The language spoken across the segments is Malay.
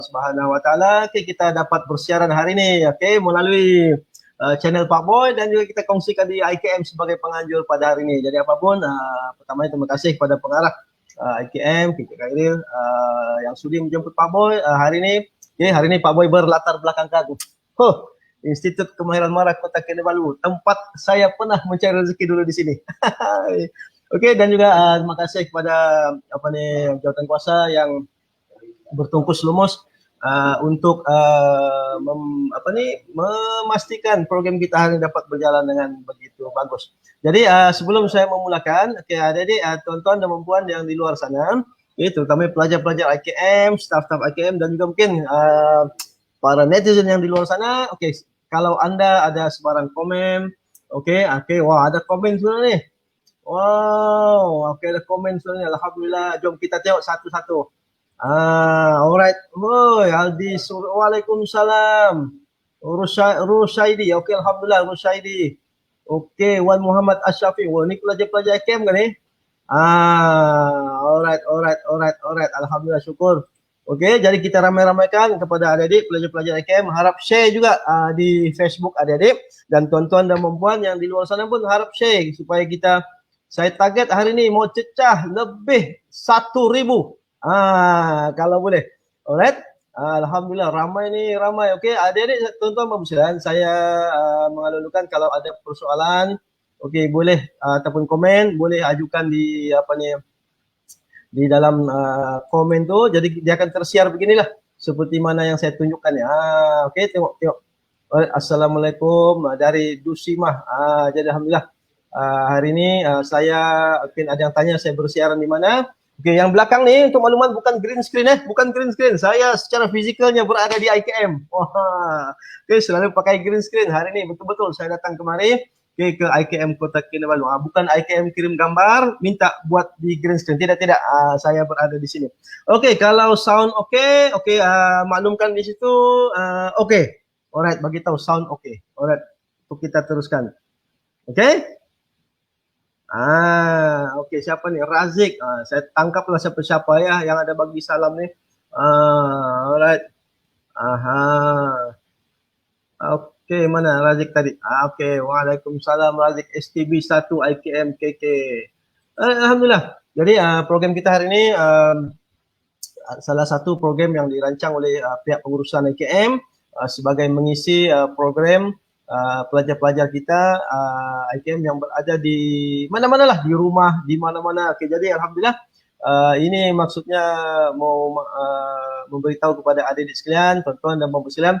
Subhanahu Wa Taala. Okay, kita dapat bersiaran hari ini, okay, melalui channel Pak Boy dan juga kita kongsikan di IKM sebagai penganjur pada hari ini. Jadi apapun, pertama terima kasih kepada pengarah IKM, Kiki Khairil, yang sudi menjemput Pak Boy hari ini. Okay, hari ini Pak Boy berlatar belakang kagum. Institut Kemahiran Mara Kota Kinabalu, tempat saya pernah mencari rezeki dulu di sini. Oke, dan juga terima kasih kepada jawatan kuasa yang bertungkus lumus untuk memastikan program kita hari ini dapat berjalan dengan begitu bagus. Jadi sebelum saya memulakan, adik-adik, tuan-tuan dan puan yang di luar sana, terutama pelajar-pelajar IKM, staf-staf IKM dan juga mungkin para netizen yang di luar sana, kalau Anda ada sebarang komen, wah ada komen sudah nih. Wow, ada komen sudah nih. Alhamdulillah, jom kita tengok satu-satu. Alright, boy, Aldi, waalaikumsalam. Rushaidi, alhamdulillah, Rushaidi. Wan Muhammad Asyafi. Wah, ini pelajar-pelajar IKM kan nih? Alright, alhamdulillah, syukur. Jadi kita ramai-ramaikan kepada adik-adik pelajar-pelajar IKM, harap share juga di Facebook adik-adik, dan tuan-tuan dan perempuan yang di luar sana pun harap share supaya saya target hari ini mau cecah lebih 1.000. Kalau boleh. Alright. Alhamdulillah ramai. Adik-adik, tuan-tuan dan perempuan, saya mengalulukan kalau ada persoalan, boleh ataupun komen boleh ajukan di dalam komen tu, jadi dia akan tersiar beginilah seperti mana yang saya tunjukkan ya. Tengok. Assalamualaikum dari Dusimah. Jadi alhamdulillah hari ini saya mungkin ada yang tanya saya bersiaran di mana. Yang belakang nih untuk makluman bukan green screen bukan green screen. Saya secara fizikalnya berada di IKM. Selalu pakai green screen. Hari ini betul-betul saya datang kemari ke IKM Kota Kinabalu. Bukan IKM kirim gambar, minta buat di green screen. Tidak. Saya berada di sini. Kalau sound maklumkan di situ. Alright, bagi tahu sound Alright, untuk kita teruskan. Siapa nih? Razik. Saya tangkaplah siapa ya yang ada bagi salam nih. Alright. Mana Razik tadi? Waalaikumsalam Razik, STB 1 IKM KK. Alhamdulillah. Jadi program kita hari ini salah satu program yang dirancang oleh pihak pengurusan IKM sebagai mengisi program pelajar-pelajar kita IKM yang berada di mana-mana lah, di rumah, di mana-mana. Jadi alhamdulillah ini maksudnya mau memberitahu kepada adik-adik sekalian, tuan-tuan dan puan sekalian,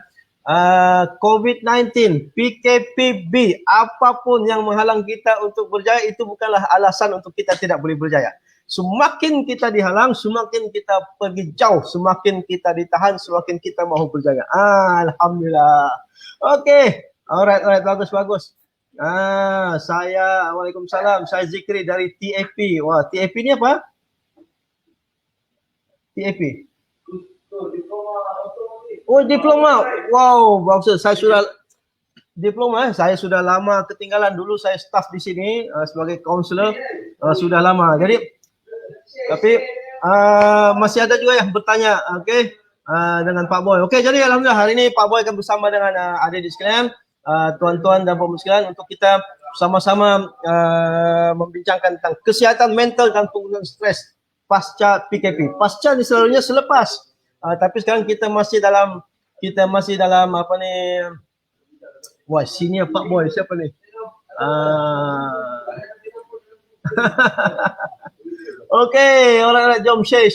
COVID-19, PKPB, apapun yang menghalang kita untuk berjaya itu bukanlah alasan untuk kita tidak boleh berjaya. Semakin kita dihalang, semakin kita pergi jauh, semakin kita ditahan, semakin kita mau berjaya. Alhamdulillah. Alright, bagus. Waalaikumsalam, saya Zikri dari TAP. Wah, TAP ini apa? TAP. Diploma. Wow, bagus. Saya sudah diploma. Saya sudah lama ketinggalan. Dulu saya staf di sini sebagai kaunselor, sudah lama. Jadi, tapi masih ada juga yang bertanya, dengan Pak Boy. Jadi alhamdulillah hari ini Pak Boy akan bersama dengan adik-adik sekalian, tuan-tuan dan puan sekalian, untuk kita sama-sama membincangkan tentang kesihatan mental dan pengurangan stres pasca PKP. Pasca ini selalunya selepas. Tapi sekarang kita masih dalam wah, sini Pak Boy, siapa nih? Alright, jom share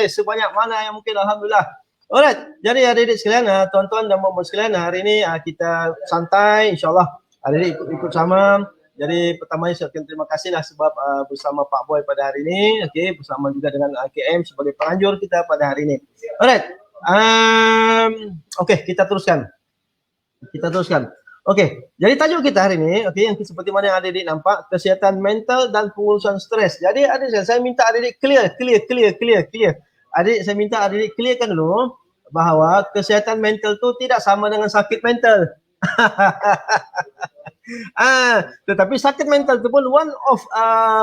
sebanyak mana yang mungkin. Alhamdulillah. Alright, jadi adik-adik sekalian, tuan-tuan dan puan sekalian, hari ini kita santai, insyaallah adik-adik ikut sama. Jadi pertamanya saya terima kasih lah sebab bersama Pak Boy pada hari ini, bersama juga dengan IKM sebagai penganjur kita pada hari ini. Alright, kita teruskan. Jadi tajuk kita hari ini, yang seperti mana yang adik-adik nampak, kesihatan mental dan pengurusan stres. Jadi adik saya minta adik-adik clear. Adik saya minta adik-adik clearkan dulu bahawa kesihatan mental tu tidak sama dengan sakit mental. Tetapi sakit mental itu pun one of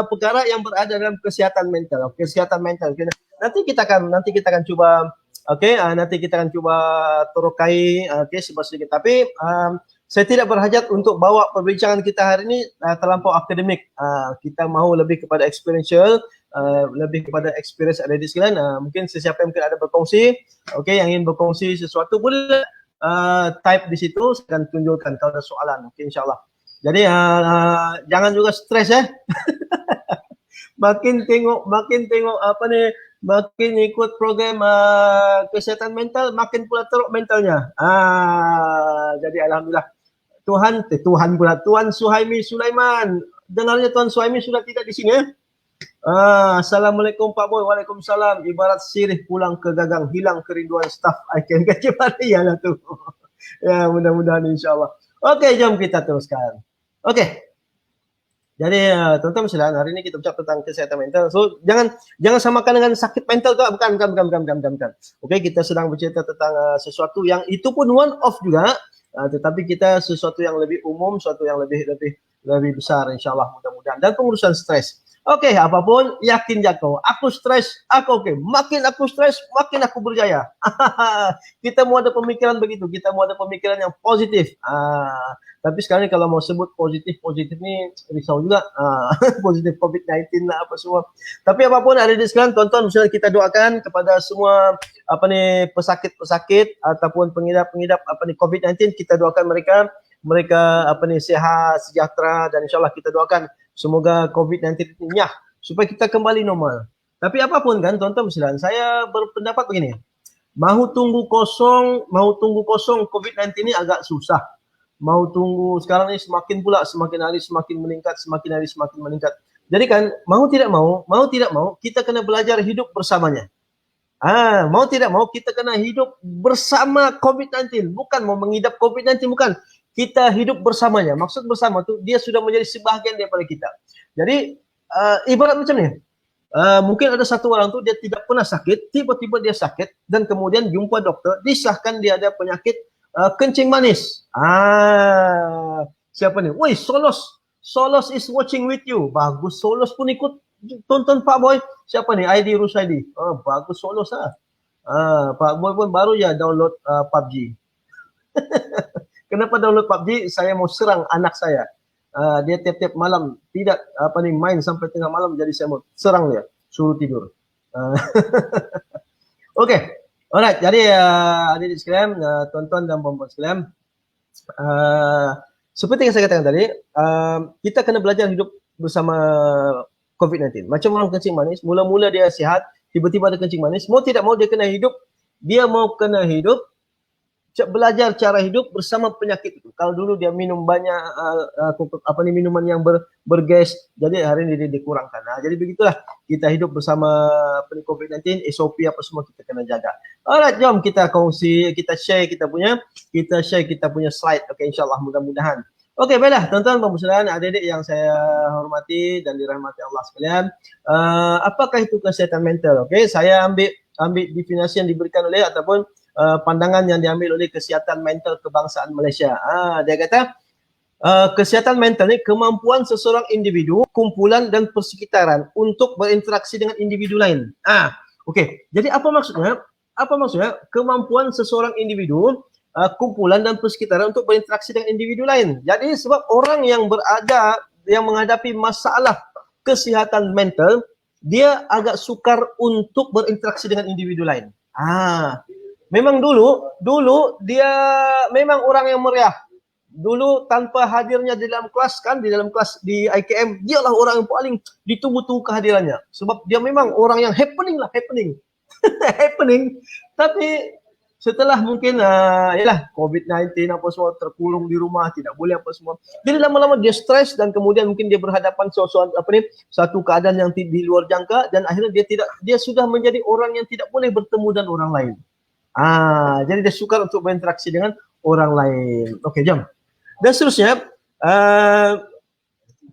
perkara yang berada dalam kesihatan mental. Kesihatan mental. Nanti kita akan cuba Okey, nanti kita akan cuba terokai okey sedikit. Tapi saya tidak berhajat untuk bawa perbincangan kita hari ini terlampau akademik. Kita mahu lebih kepada experiential, lebih kepada experience adik-adik sekalian. Mungkin sesiapa yang mungkin ada berkongsi, okey, yang ingin berkongsi sesuatu boleh type di situ, saya akan tunjukkan kalau ada soalan. Okey, insyaAllah. Jadi jangan juga stres makin tengok apa ni, makin ikut program kesihatan mental, makin pula teruk mentalnya. Jadi alhamdulillah Tuan Suhaimi Sulaiman. Dengarnya Tuan Suhaimi sudah tidak di sini. Assalamualaikum Pak Boy. Waalaikumsalam. Ibarat sirih pulang ke gagang, hilang kerinduan staf IKM Gaji Maria lah tu. Ya, mudah-mudahan insyaAllah. Okey, jom kita teruskan. Okey. Jadi tuan-tuan sekalian, hari ini kita bicara tentang kesihatan mental. So jangan samakan dengan sakit mental tu, bukan. Okey, kita sedang bercerita tentang sesuatu yang itu pun one off juga, tetapi kita sesuatu yang lebih umum, sesuatu yang lebih besar insya-Allah mudah-mudahan. Dan pengurusan stres. Okey, apapun yakin jago. Aku stres, aku okey. Makin aku stres, makin aku berjaya. Kita mau ada pemikiran begitu, kita mau ada pemikiran yang positif. Tapi sekarang ni kalau mau sebut positif ni risau juga. Positif COVID-19 lah apa semua. Tapi apapun ada di sekalian, tonton misalnya kita doakan kepada semua pesakit-pesakit ataupun pengidap COVID-19, kita doakan mereka sihat, sejahtera, dan insyaAllah kita doakan semoga COVID-19 ini nyah supaya kita kembali normal. Tapi apapun kan tuan-tuan sekalian, saya berpendapat begini. Mahu tunggu kosong COVID-19 ini agak susah. Mau tunggu sekarang ni semakin hari semakin meningkat. Jadi kan mau tidak mau kita kena belajar hidup bersamanya. Mau tidak mau kita kena hidup bersama COVID-19, bukan mau mengidap COVID-19, bukan. Kita hidup bersamanya. Maksud bersama tu dia sudah menjadi sebahagian daripada kita. Jadi ibarat macam ni. Mungkin ada satu orang tu dia tidak pernah sakit, tiba-tiba dia sakit dan kemudian jumpa doktor, disahkan dia ada penyakit kencing manis. Siapa ni? Woi, Solos is watching with you. Bagus, Solos pun ikut tonton Pak Boy. Siapa ni? ID Rusaidi. Bagus Solos lah. Pak Boy pun baru je download PUBG. Kenapa download PUBG? Saya mau serang anak saya. Dia tiap-tiap malam tidak main sampai tengah malam, jadi saya mau serang dia, suruh tidur. Okey. Alright, jadi adik-adik sekalian, tuan-tuan dan puan-puan sekalian, seperti yang saya katakan tadi, kita kena belajar hidup bersama COVID-19. Macam orang kencing manis, mula-mula dia sihat, tiba-tiba ada kencing manis, mau tidak mau dia kena hidup, belajar cara hidup bersama penyakit itu. Kalau dulu dia minum banyak minuman yang bergas, jadi hari ini dia dikurangkan. Jadi begitulah kita hidup bersama COVID-19, SOP apa semua kita kena jaga. Alright, jom kita kongsi, kita share kita punya slide. Okey, insyaAllah mudah-mudahan. Okey, baiklah tuan-tuan dan puan-puan, adik-adik yang saya hormati dan dirahmati Allah sekalian. Apakah itu kesihatan mental? Okey, saya ambil definisi yang diberikan oleh ataupun pandangan yang diambil oleh Kesihatan Mental Kebangsaan Malaysia. Dia kata kesihatan mental ni kemampuan seseorang individu, kumpulan dan persekitaran untuk berinteraksi dengan individu lain. Okey. Jadi apa maksudnya? Kemampuan seseorang individu, kumpulan dan persekitaran untuk berinteraksi dengan individu lain. Jadi sebab orang yang menghadapi masalah kesihatan mental, dia agak sukar untuk berinteraksi dengan individu lain. Memang dulu dia memang orang yang meriah. Dulu tanpa hadirnya di dalam kelas di IKM, dialah orang yang paling ditunggu-tunggu kehadirannya. Sebab dia memang orang yang happening. Happening. Tapi setelah mungkin COVID-19 apa semua, terkurung di rumah, tidak boleh apa semua. Jadi lama-lama dia stres dan kemudian mungkin dia berhadapan satu keadaan yang di luar jangka dan akhirnya dia sudah menjadi orang yang tidak boleh bertemu dengan orang lain. Jadi dia sukar untuk berinteraksi dengan orang lain. Okey, jom. Dan seterusnya,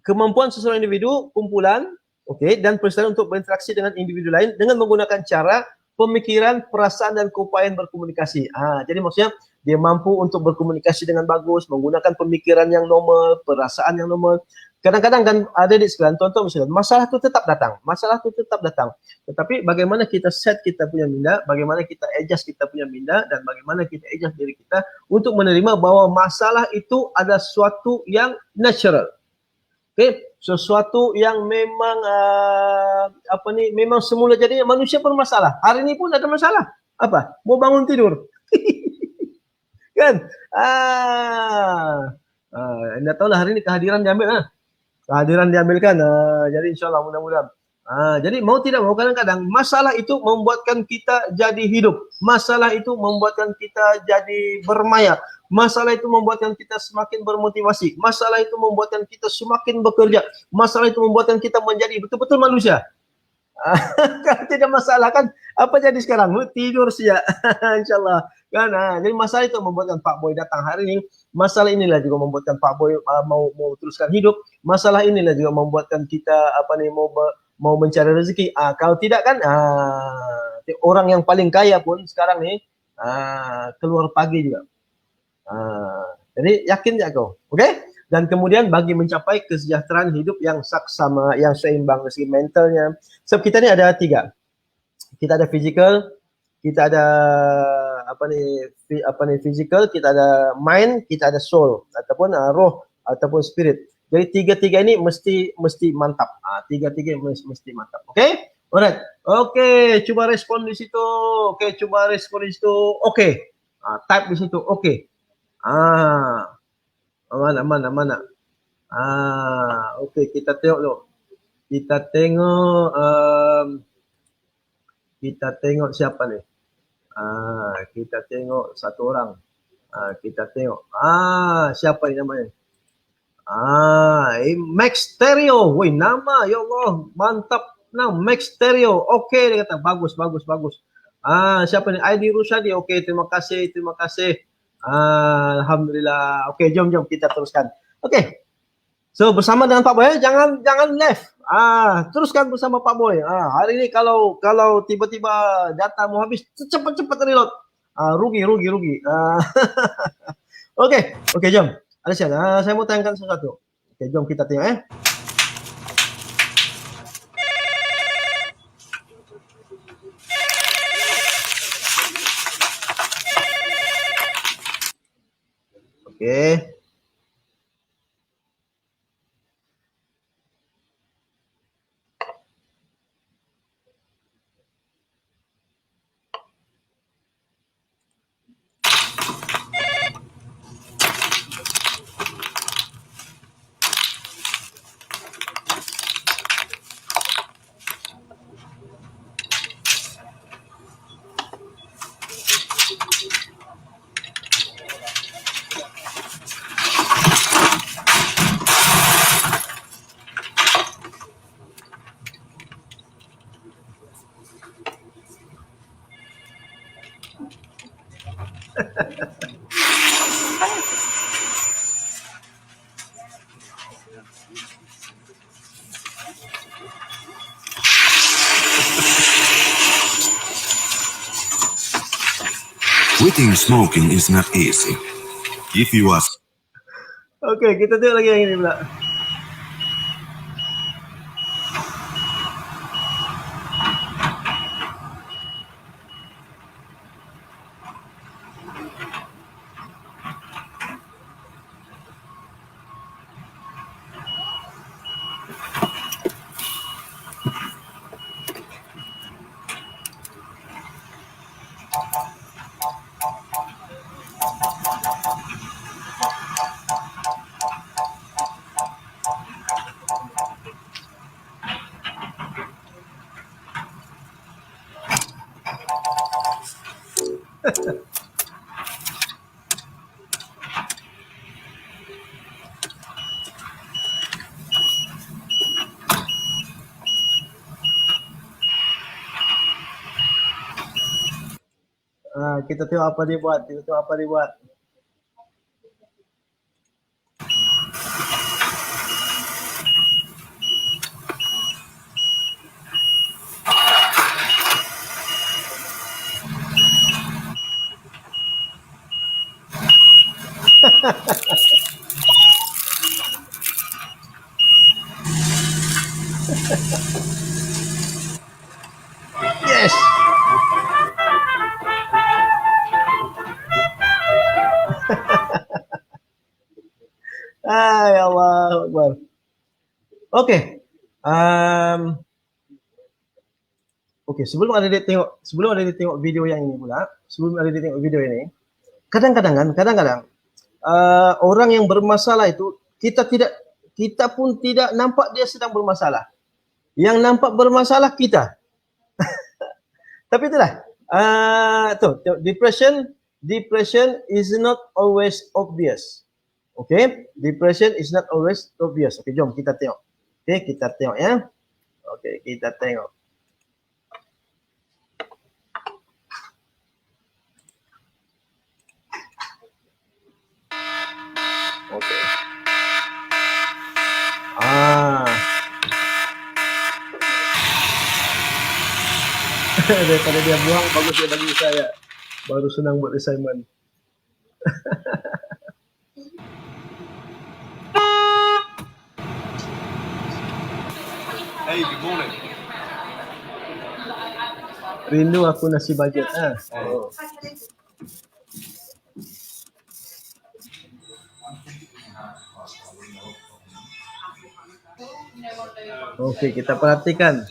kemampuan seseorang individu, kumpulan, okey, dan persekitaran untuk berinteraksi dengan individu lain dengan menggunakan cara pemikiran, perasaan, dan keupayaan berkomunikasi. Jadi maksudnya dia mampu untuk berkomunikasi dengan bagus, menggunakan pemikiran yang normal, perasaan yang normal. Kadang-kadang kan ada di sekalian tonton misalnya, masalah itu tetap datang. Tetapi bagaimana kita set kita punya minda, bagaimana kita adjust kita punya minda, dan bagaimana kita adjust diri kita untuk menerima bahwa masalah itu ada sesuatu yang natural. Sesuatu yang memang memang semula jadinya manusia bermasalah. Hari ini pun ada masalah. Apa? Mau bangun tidur. Kan? Anda tahu lah hari ini kehadiran diambil. Kehadiran diambilkan. Jadi insyaAllah mudah-mudahan. Jadi mau tidak mau kadang-kadang masalah itu membuatkan kita jadi hidup. Masalah itu membuatkan kita jadi bermaya. Masalah itu membuatkan kita semakin bermotivasi. Masalah itu membuatkan kita semakin bekerja. Masalah itu membuatkan kita menjadi betul-betul manusia. Kalau tidak masalah kan apa jadi sekarang? Tidur saja. InsyaAllah. Kan, jadi masalah itu membuatkan Pak Boy datang hari ini. Masalah inilah juga membuatkan Pak Boy mau teruskan hidup. Masalah inilah juga membuatkan kita mau mencari rezeki. Kalau tidak kan orang yang paling kaya pun sekarang nih keluar pagi juga. Jadi yakin ya kau, oke? Dan kemudian bagi mencapai kesejahteraan hidup yang saksama, yang seimbang dari segi mentalnya. Sebab kita ni ada 3. Kita ada physical, kita ada physical, kita ada mind, kita ada soul ataupun roh ataupun spirit. Jadi 3 ini mesti mantap. 3 mesti mantap. Oke? Alright. Oke, coba respon di situ. Oke, coba respon di situ. Oke. Type di situ. Oke. Mana. Oke, kita tengok dulu. Kita tengok siapa ni? Kita tengok satu orang. Kita tengok. Siapa ni namanya? Max Stereo. Woi, nama ya Allah, mantap. Nah, Max Stereo. Oke, dia kata bagus. Siapa ni? ID Rusadi. Oke, terima kasih. Alhamdulillah. Oke, jom kita teruskan. Oke. So bersama dengan Pak Boy, jangan left. Teruskan bersama Pak Boy. Hari ini kalau tiba-tiba data mau habis, cepat reload. Rugi. Oke, jom. Alicia, saya mau tanyakan sesuatu. Oke, jom kita tengok Oke. Quitting smoking is not easy. If you ask. Oke, kita tengok lagi yang ini pula. Kita tengok apa dia buat. Yes. Ya Allah Akbar. Oke. Oke, sebelum ada tengok video yang ini pula, sebelum ada tengok video ini, kadang-kadang orang yang bermasalah itu kita pun tidak nampak dia sedang bermasalah. Yang nampak bermasalah kita. Tapi itulah, depression is not always obvious. Okay, depression is not always obvious. Okay, jom kita tengok. Okay, kita tengok ya. Okay, kita tengok. Okay. Daripada dia buang, bagus dia bagi saya. Baru senang buat assignment. Hey, good morning. Rindu aku nasi budget. Oh. Okey, kita perhatikan.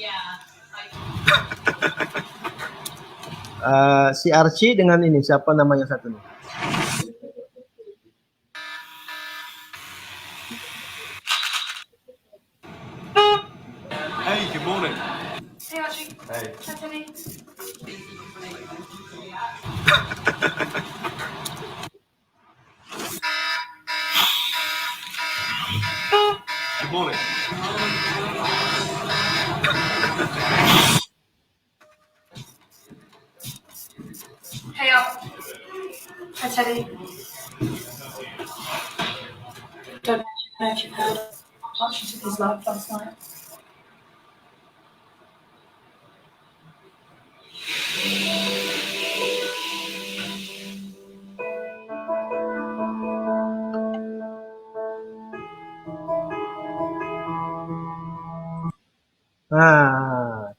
Si Archie dengan ini, siapa namanya satu ni? Hey, good morning. Hey Archie. Hey. Hi Teddy. Good morning. Hey up. Hi Teddy. Don't know if you've heard. Archie took his life last night.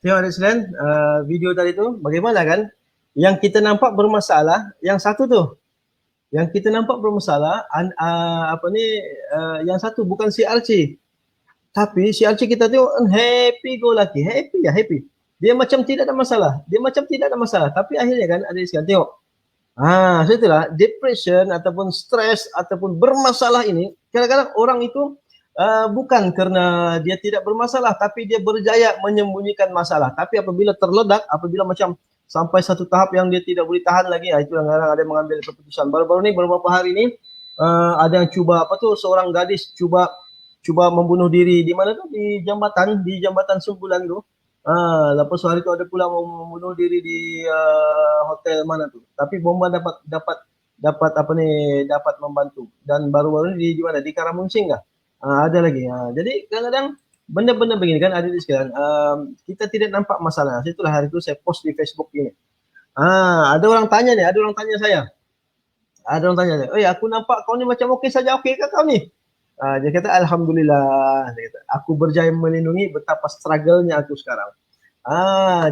Tengok adik sekalian, video tadi tu bagaimana kan? Yang kita nampak bermasalah, yang satu tu. Yang kita nampak bermasalah, yang satu bukan si Archie. Tapi si Archie kita tengok happy go lucky, happy. Dia macam tidak ada masalah. Tapi akhirnya kan adik sekalian tengok. So itulah depression ataupun stres ataupun bermasalah ini, kadang-kadang orang itu bukan karena dia tidak bermasalah, tapi dia berjaya menyembunyikan masalah. Tapi apabila terledak, apabila macam sampai satu tahap yang dia tidak boleh tahan lagi, itu kadang-kadang ada yang mengambil keputusan. Baru-baru ni, beberapa hari ini, ada yang seorang gadis cuba membunuh diri di mana tu, di jambatan Sembulan tu. Lepas hari tu ada pula membunuh diri di hotel mana tu. Tapi bomba dapat membantu. Dan baru-baru ni di mana, di Karamuncing kah? Ada lagi. Jadi kadang-kadang benda-benda begini kan adik sekalian, kita tidak nampak masalah. Itulah hari itu saya post di Facebook ini. Ada orang tanya saya. Aku nampak kau ni macam okey saja, okey ke kau ni? Dia kata alhamdulillah. Dia kata, aku berjaya melindungi, betapa struggle-nya aku sekarang.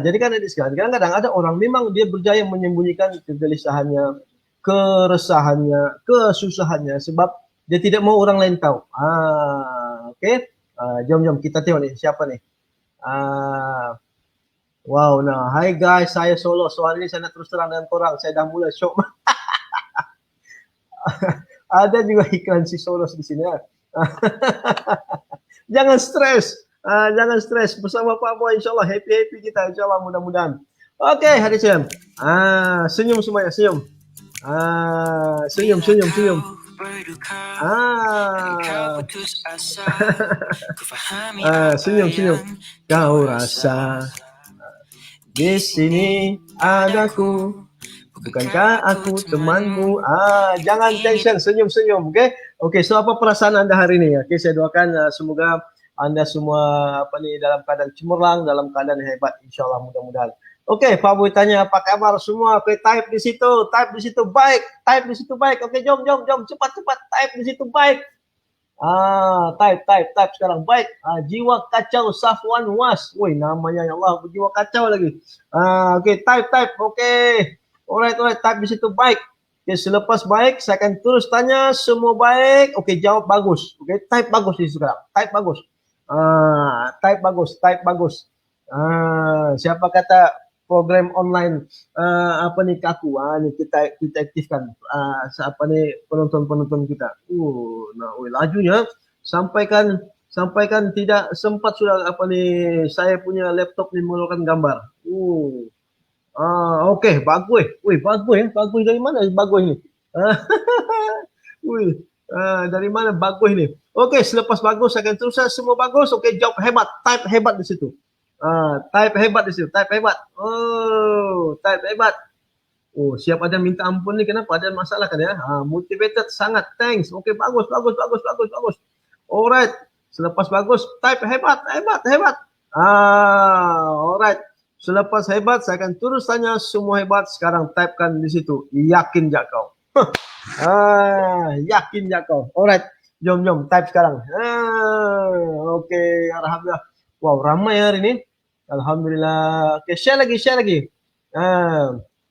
Jadi kan adik sekalian, kadang-kadang ada orang memang dia berjaya menyembunyikan kegelisahannya, keresahannya, kesusahannya sebab dia tidak mau orang lain tahu. Okey. Jom kita tengok ni siapa ni. Wow, nah. Hai guys, saya Solo. So hari ni saya nak terus terang dengan korang. Saya dah mula syok. Ada juga iklan si Solos di sini. Jangan stres. Bersama Pak Boy, insyaAllah happy kita. InsyaAllah mudah-mudahan. Okey, hari siang. Senyum semuanya, senyum. Senyum. Senyum. Kau rasa di sini adaku, bukankah aku temanmu? Jangan tension, senyum. Okey, so apa perasaan anda hari ini? Okey, saya doakan semoga anda semua dalam keadaan cemerlang, dalam keadaan hebat, insyaallah mudah-mudahan. Oke, Pak Boy tanya apa kabar semua? Oke, type di situ, baik, type di situ baik. Oke, jom, cepat, type di situ baik. Type sekarang baik. Jiwa kacau Safwan Was. Woi, namanya ya Allah, jiwa kacau lagi. Oke, type. Oke. Alright, type di situ baik. Oke, selepas baik, saya akan terus tanya semua baik. Oke, jawab bagus. Oke, type bagus di situ sekarang. Type bagus. Type bagus. Siapa kata program online apa nih kaku? Nih kita aktifkan apa nih penonton kita. Nah, lajunya sampaikan tidak sempat sudah apa nih saya punya laptop nih mengeluarkan gambar. Oke, bagus. Wih, bagus ya. Bagus dari mana bagus ini? Wih, dari mana bagus ini? Oke, selepas bagus saya akan terus semua bagus. Oke, jawab hebat, type hebat di situ. Type hebat di situ, type hebat. Type hebat. Siap ada minta ampun nih, kenapa? Ada masalah kan ya? Motivated sangat, thanks. Oke, bagus. Alright, selepas bagus, type hebat. Alright. Selepas hebat, saya akan terus tanya semua hebat. Sekarang typekan di situ. Yakin jak kau? Yakin jak kau? Alright, jom type sekarang. Oke, alhamdulillah. Wow, ramai hari ini. Alhamdulillah. Oke, share lagi.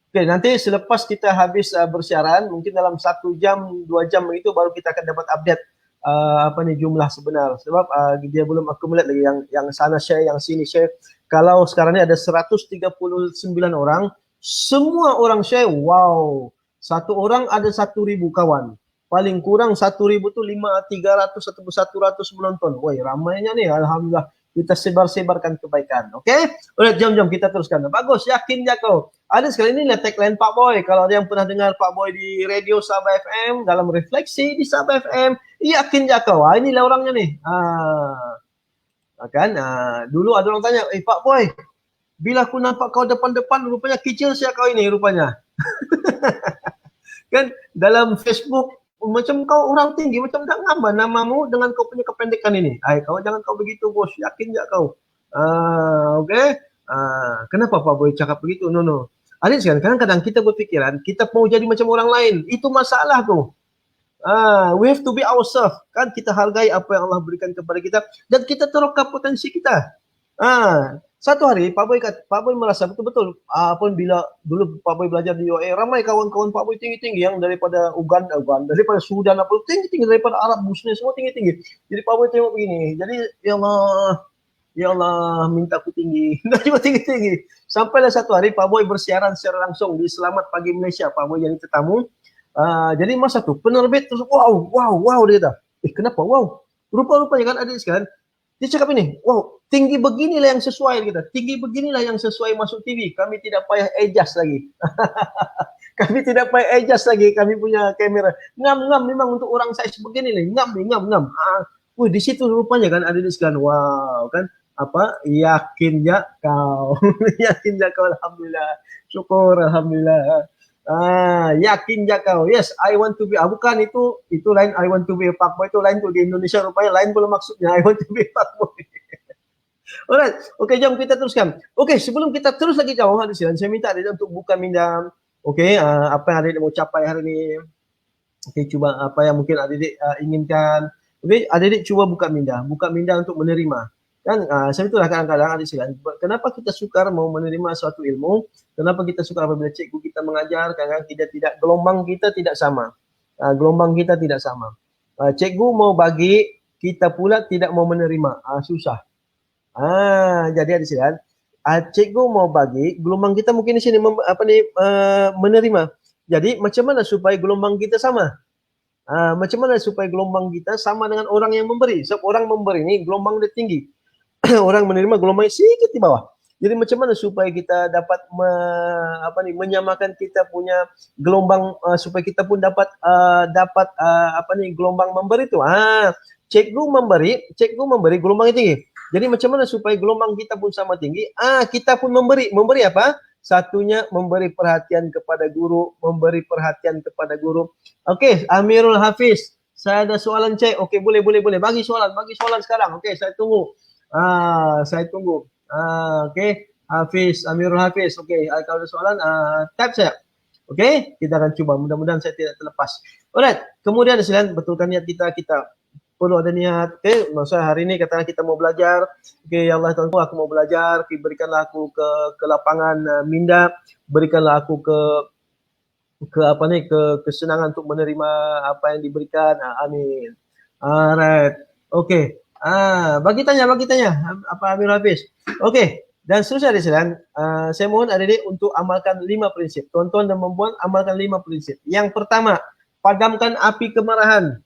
Oke, nanti selepas kita habis bersiaran, mungkin dalam 1 jam, 2 jam itu baru kita akan dapat update apa nih jumlah sebenar. Sebab dia belum accumulate lagi yang sana share, yang sini share. Kalau sekarang ini ada 139 orang, semua orang share. Wow, satu orang ada 1.000 kawan. Paling kurang 1.000 tuh 300 atau 100 menonton. Woi, ramainya nih, alhamdulillah. Kita sebarkan kebaikan, oke? Udah, jom kita teruskan. Bagus, yakin ya kau. Ada sekali ini tagline Pak Boy. Kalau ada yang pernah dengar Pak Boy di radio Sabah FM, dalam refleksi di Sabah FM, yakin ya kau. Inilah orangnya nih. Kan? Dulu ada orang tanya, Pak Boy, bila aku nampak kau depan-depan, rupanya kecil sih kau ini rupanya. Kan dalam Facebook macam kau orang tinggi, macam tak ngapa namamu dengan kau punya kependekan ini. Kau jangan kau begitu bos, yakin tak kau? Oke. Kenapa Pak Boy cakap begitu? No. Ada kan kadang-kadang kita berpikiran kita mau jadi macam orang lain, itu masalah tuh. We have to be ourselves, kan kita hargai apa yang Allah berikan kepada kita dan kita terungkap potensi kita. Satu hari Pak Boy merasa betul-betul apabila dulu Pak Boy belajar di UAE, ramai kawan-kawan Pak Boy tinggi-tinggi yang daripada Uganda, daripada Sudan, tinggi-tinggi, daripada Arab, Bosnia, semua tinggi-tinggi. Jadi Pak Boy tengok begini, jadi ya Allah minta aku tinggi, juga tinggi-tinggi. Sampailah satu hari Pak Boy bersiaran secara langsung di Selamat Pagi Malaysia. Pak Boy jadi tetamu. Jadi masa tuh penerbit terus wow dia kata. Kenapa wow? Rupa-rupanya kan ada sekalian. Dia cakap ini, wow, tinggi beginilah yang sesuai kita. Tinggi beginilah yang sesuai masuk TV. Kami tidak payah adjust lagi. Kami punya kamera. Ngam memang untuk orang saya sebegini nih. Ngam. Di situ rupanya kan ada sekalian. Wow, kan apa? Yakin ya kau. Yakin ya kau, alhamdulillah. Syukur, alhamdulillah. Yakin ya kau. Yes, I want to be. Bukan itu lain. I want to be a Pak Boy itu lain tuh di Indonesia rupanya lain pula maksudnya. I want to be a Pak Boy. Alright, oke, jom kita teruskan. Oke, sebelum kita terus lagi jauh hari ini, saya minta Adik untuk buka minda. Oke, apa yang Adik mau capai hari ini? Oke, coba apa yang mungkin Adik inginkan. Oke, Adik coba buka minda untuk menerima. Dan saya itulah kadang-kadang Adik sekalian, kenapa kita sukar mau menerima suatu ilmu? Kenapa kita sukar apabila cikgu kita mengajar? Kadang-kadang kita tidak, gelombang kita tidak sama. Cikgu mau bagi, kita pula tidak mau menerima. Susah. Jadi Adik sekalian, cikgu mau bagi, gelombang kita mungkin di sini menerima. Jadi macam mana supaya gelombang kita sama? Macam mana supaya gelombang kita sama dengan orang yang memberi? Sebab orang memberi ini gelombang dia tinggi. Orang menerima gelombang sedikit di bawah. Jadi macam mana supaya kita dapat menyamakan kita punya gelombang supaya kita pun dapat gelombang memberi itu. Cikgu memberi gelombang tinggi. Jadi macam mana supaya gelombang kita pun sama tinggi? Kita pun memberi apa? Satunya memberi perhatian kepada guru, Oke, Amirul Hafiz, saya ada soalan cek. Oke, boleh. Bagi soalan sekarang. Oke, saya tunggu. Oke, Hafiz, Amirul Hafiz. Okey, kalau ada soalan, type saya. Okey, kita akan cuba. Mudah-mudahan saya tidak terlepas. Alright, kemudian sekalian, betulkan niat kita, kita perlu ada niat. Okey, maksudnya hari ini katakan kita mau belajar. Okey, ya Allah Tuhanku, aku mau belajar. Okay, berikanlah aku ke lapangan minda, berikanlah aku ke kesenangan untuk menerima apa yang diberikan. Amin. Alright. Okey. Bagi tanya apa Amir Hafiz. Okey. Dan seterusnya sekalian, saya mohon adik-adik untuk amalkan 5 prinsip. Tuan-tuan dan puan amalkan 5 prinsip. Yang pertama, padamkan api kemarahan.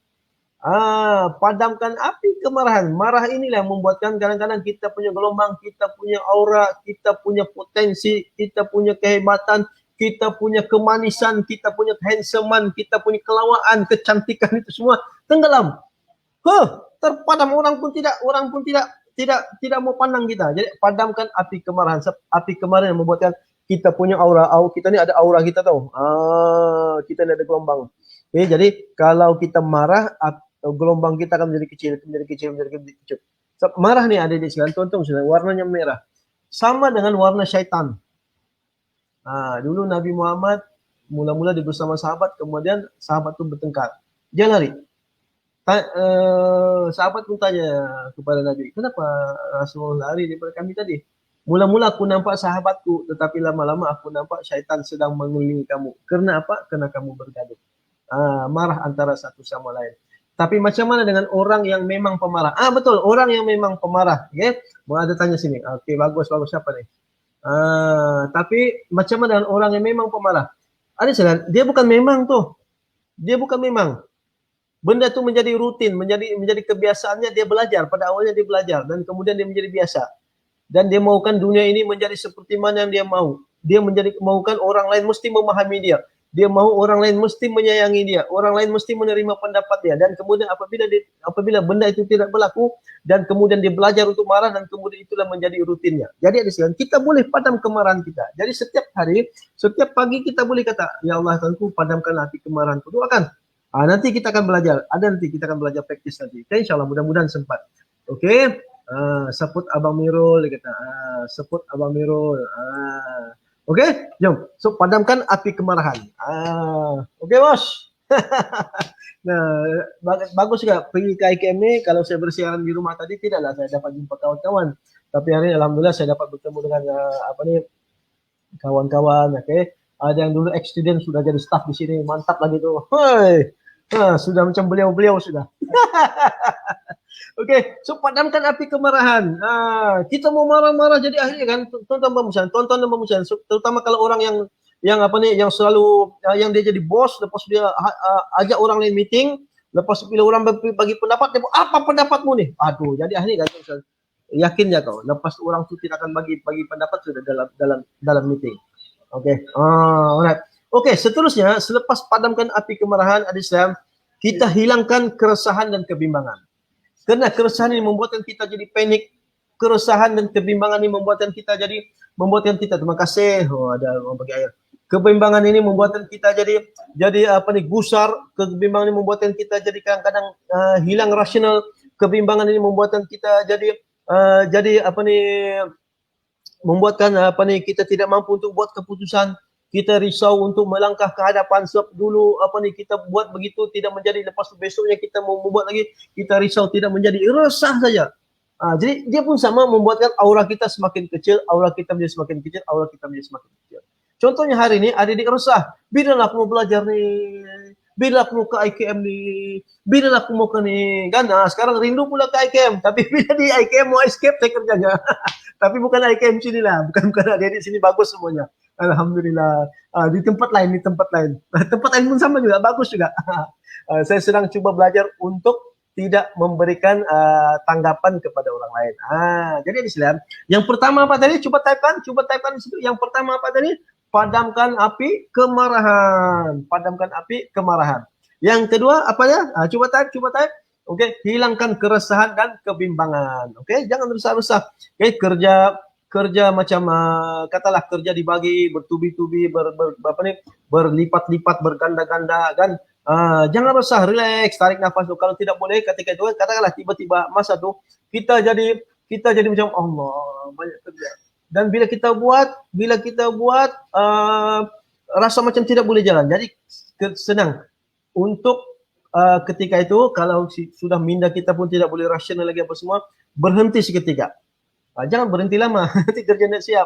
Padamkan api kemarahan. Marah inilah yang membuatkan kadang-kadang kita punya gelombang, kita punya aura, kita punya potensi, kita punya kehebatan, kita punya kemanisan, kita punya kehandsomean, kita punya kelawaan, kecantikan itu semua tenggelam. Terpadam, orang pun tidak mau pandang kita. Jadi padamkan api kemarahan. Api kemarahan yang membuatkan kita punya aura. Kita ni ada aura kita tahu. Kita ni ada gelombang. Okay, jadi kalau kita marah, gelombang kita akan menjadi kecil. So, marah ni ada di sini. Tonton warnanya merah. Sama dengan warna syaitan. Dulu Nabi Muhammad mula-mula dia bersama sahabat, kemudian sahabat tu bertengkar. Dia lari. Sahabat pun tanya kepada Nabi, kenapa Rasulullah lari daripada kami tadi? Mula-mula aku nampak sahabatku, tetapi lama-lama aku nampak syaitan sedang mengelilingi kamu. Kerana apa? Kerana kamu bergaduh. Marah antara satu sama lain. Tapi macam mana dengan orang yang memang pemarah? Betul, orang yang memang pemarah. Okay? Ada tanya sini. Okey, bagus. Siapa ni? Tapi macam mana dengan orang yang memang pemarah? Ada sekalian, dia bukan memang tu. Dia bukan memang. Benda tu menjadi rutin, menjadi kebiasaannya, dia belajar. Pada awalnya dia belajar dan kemudian dia menjadi biasa. Dan dia mahukan dunia ini menjadi seperti mana yang dia mahu. Dia mahukan orang lain mesti memahami dia. Dia mahu orang lain mesti menyayangi dia. Orang lain mesti menerima pendapat dia. Dan kemudian apabila benda itu tidak berlaku dan kemudian dia belajar untuk marah dan kemudian itulah menjadi rutinnya. Jadi ada sekalian, kita boleh padam kemarahan kita. Jadi setiap hari, setiap pagi kita boleh kata, ya Allah Tuhanku, padamkan api kemarahanku. Doakan. Nanti kita akan belajar. Nanti kita akan belajar praktis nanti. Okay, insyaAllah mudah-mudahan sempat. Okey. Sebut Abang Mirul, dia kata. Sebut Abang Mirul. Okey, jom. So, padamkan api kemarahan. Okey, bos. Nah, bagus juga pergi ke IKM ni. Kalau saya bersiaran di rumah tadi, tidaklah saya dapat jumpa kawan-kawan. Tapi hari ini, alhamdulillah, saya dapat bertemu dengan kawan-kawan. Okey. Ada yang dulu ex-student sudah jadi staff di sini. Mantap lagi tu. Hoi. Sudah macam beliau-beliau sudah. Okey, so padamkan api kemarahan. Kita mau marah-marah jadi akhirnya kan tonton dan pemusian. So, terutama kalau orang yang yang selalu yang dia jadi bos, lepas dia ajak orang lain meeting, lepas bila orang bagi pendapat, dia apa pendapatmu ni? Aduh, jadi akhirnya kan yakinnya kau, lepas orang tu tidak akan bagi pendapat sudah dalam meeting. Okey. Alright. Okey, seterusnya selepas padamkan api kemarahan Islam, kita hilangkan keresahan dan kebimbangan. Kerana keresahan ini membuatkan kita jadi panik. Keresahan dan kebimbangan ini membuatkan kita terima kasih. Ada orang bagi air. Kebimbangan ini membuatkan kita jadi gusar. Kebimbangan ini membuatkan kita jadi kadang-kadang hilang rasional. Kebimbangan ini membuatkan kita membuatkan kita tidak mampu untuk buat keputusan. Kita risau untuk melangkah ke hadapan sebab dulu kita buat begitu tidak menjadi, lepas tu besoknya kita mau membuat lagi, kita risau tidak menjadi, resah saja. Jadi dia pun sama membuatkan aura kita semakin kecil, aura kita menjadi semakin kecil, aura kita menjadi semakin kecil. Contohnya hari ini adik-adik resah, bila aku mau belajar ni, bila aku mau ke IKM ni, bila aku mau ke ni, kan? Sekarang rindu pula ke IKM, tapi bila di IKM mau escape saya kerjanya. Tapi bukan IKM sini lah, bukan adik-adik sini bagus semuanya. Alhamdulillah. Di tempat lain. Tempat lain pun sama juga, bagus juga. Saya sedang cuba belajar untuk tidak memberikan tanggapan kepada orang lain. Jadi di sini, yang pertama apa tadi? Coba typekan di situ. Yang pertama apa tadi? Padamkan api kemarahan. Padamkan api kemarahan. Yang kedua apa ya? Coba type. Okey, hilangkan keresahan dan kebimbangan. Okey, jangan resah-resah. Okey, kerja macam katalah kerja dibagi bertubi-tubi, berlipat-lipat, berganda-ganda kan. Jangan resah, relax, tarik nafas tu. Kalau tidak boleh ketika itu, katakanlah tiba-tiba masa tu kita jadi macam Allah banyak kerja. Dan bila kita buat rasa macam tidak boleh jalan. Jadi senang untuk ketika itu kalau sudah minda kita pun tidak boleh rasional lagi apa semua, berhenti seketika. Jangan berhenti lama, nanti kerja tidak siap.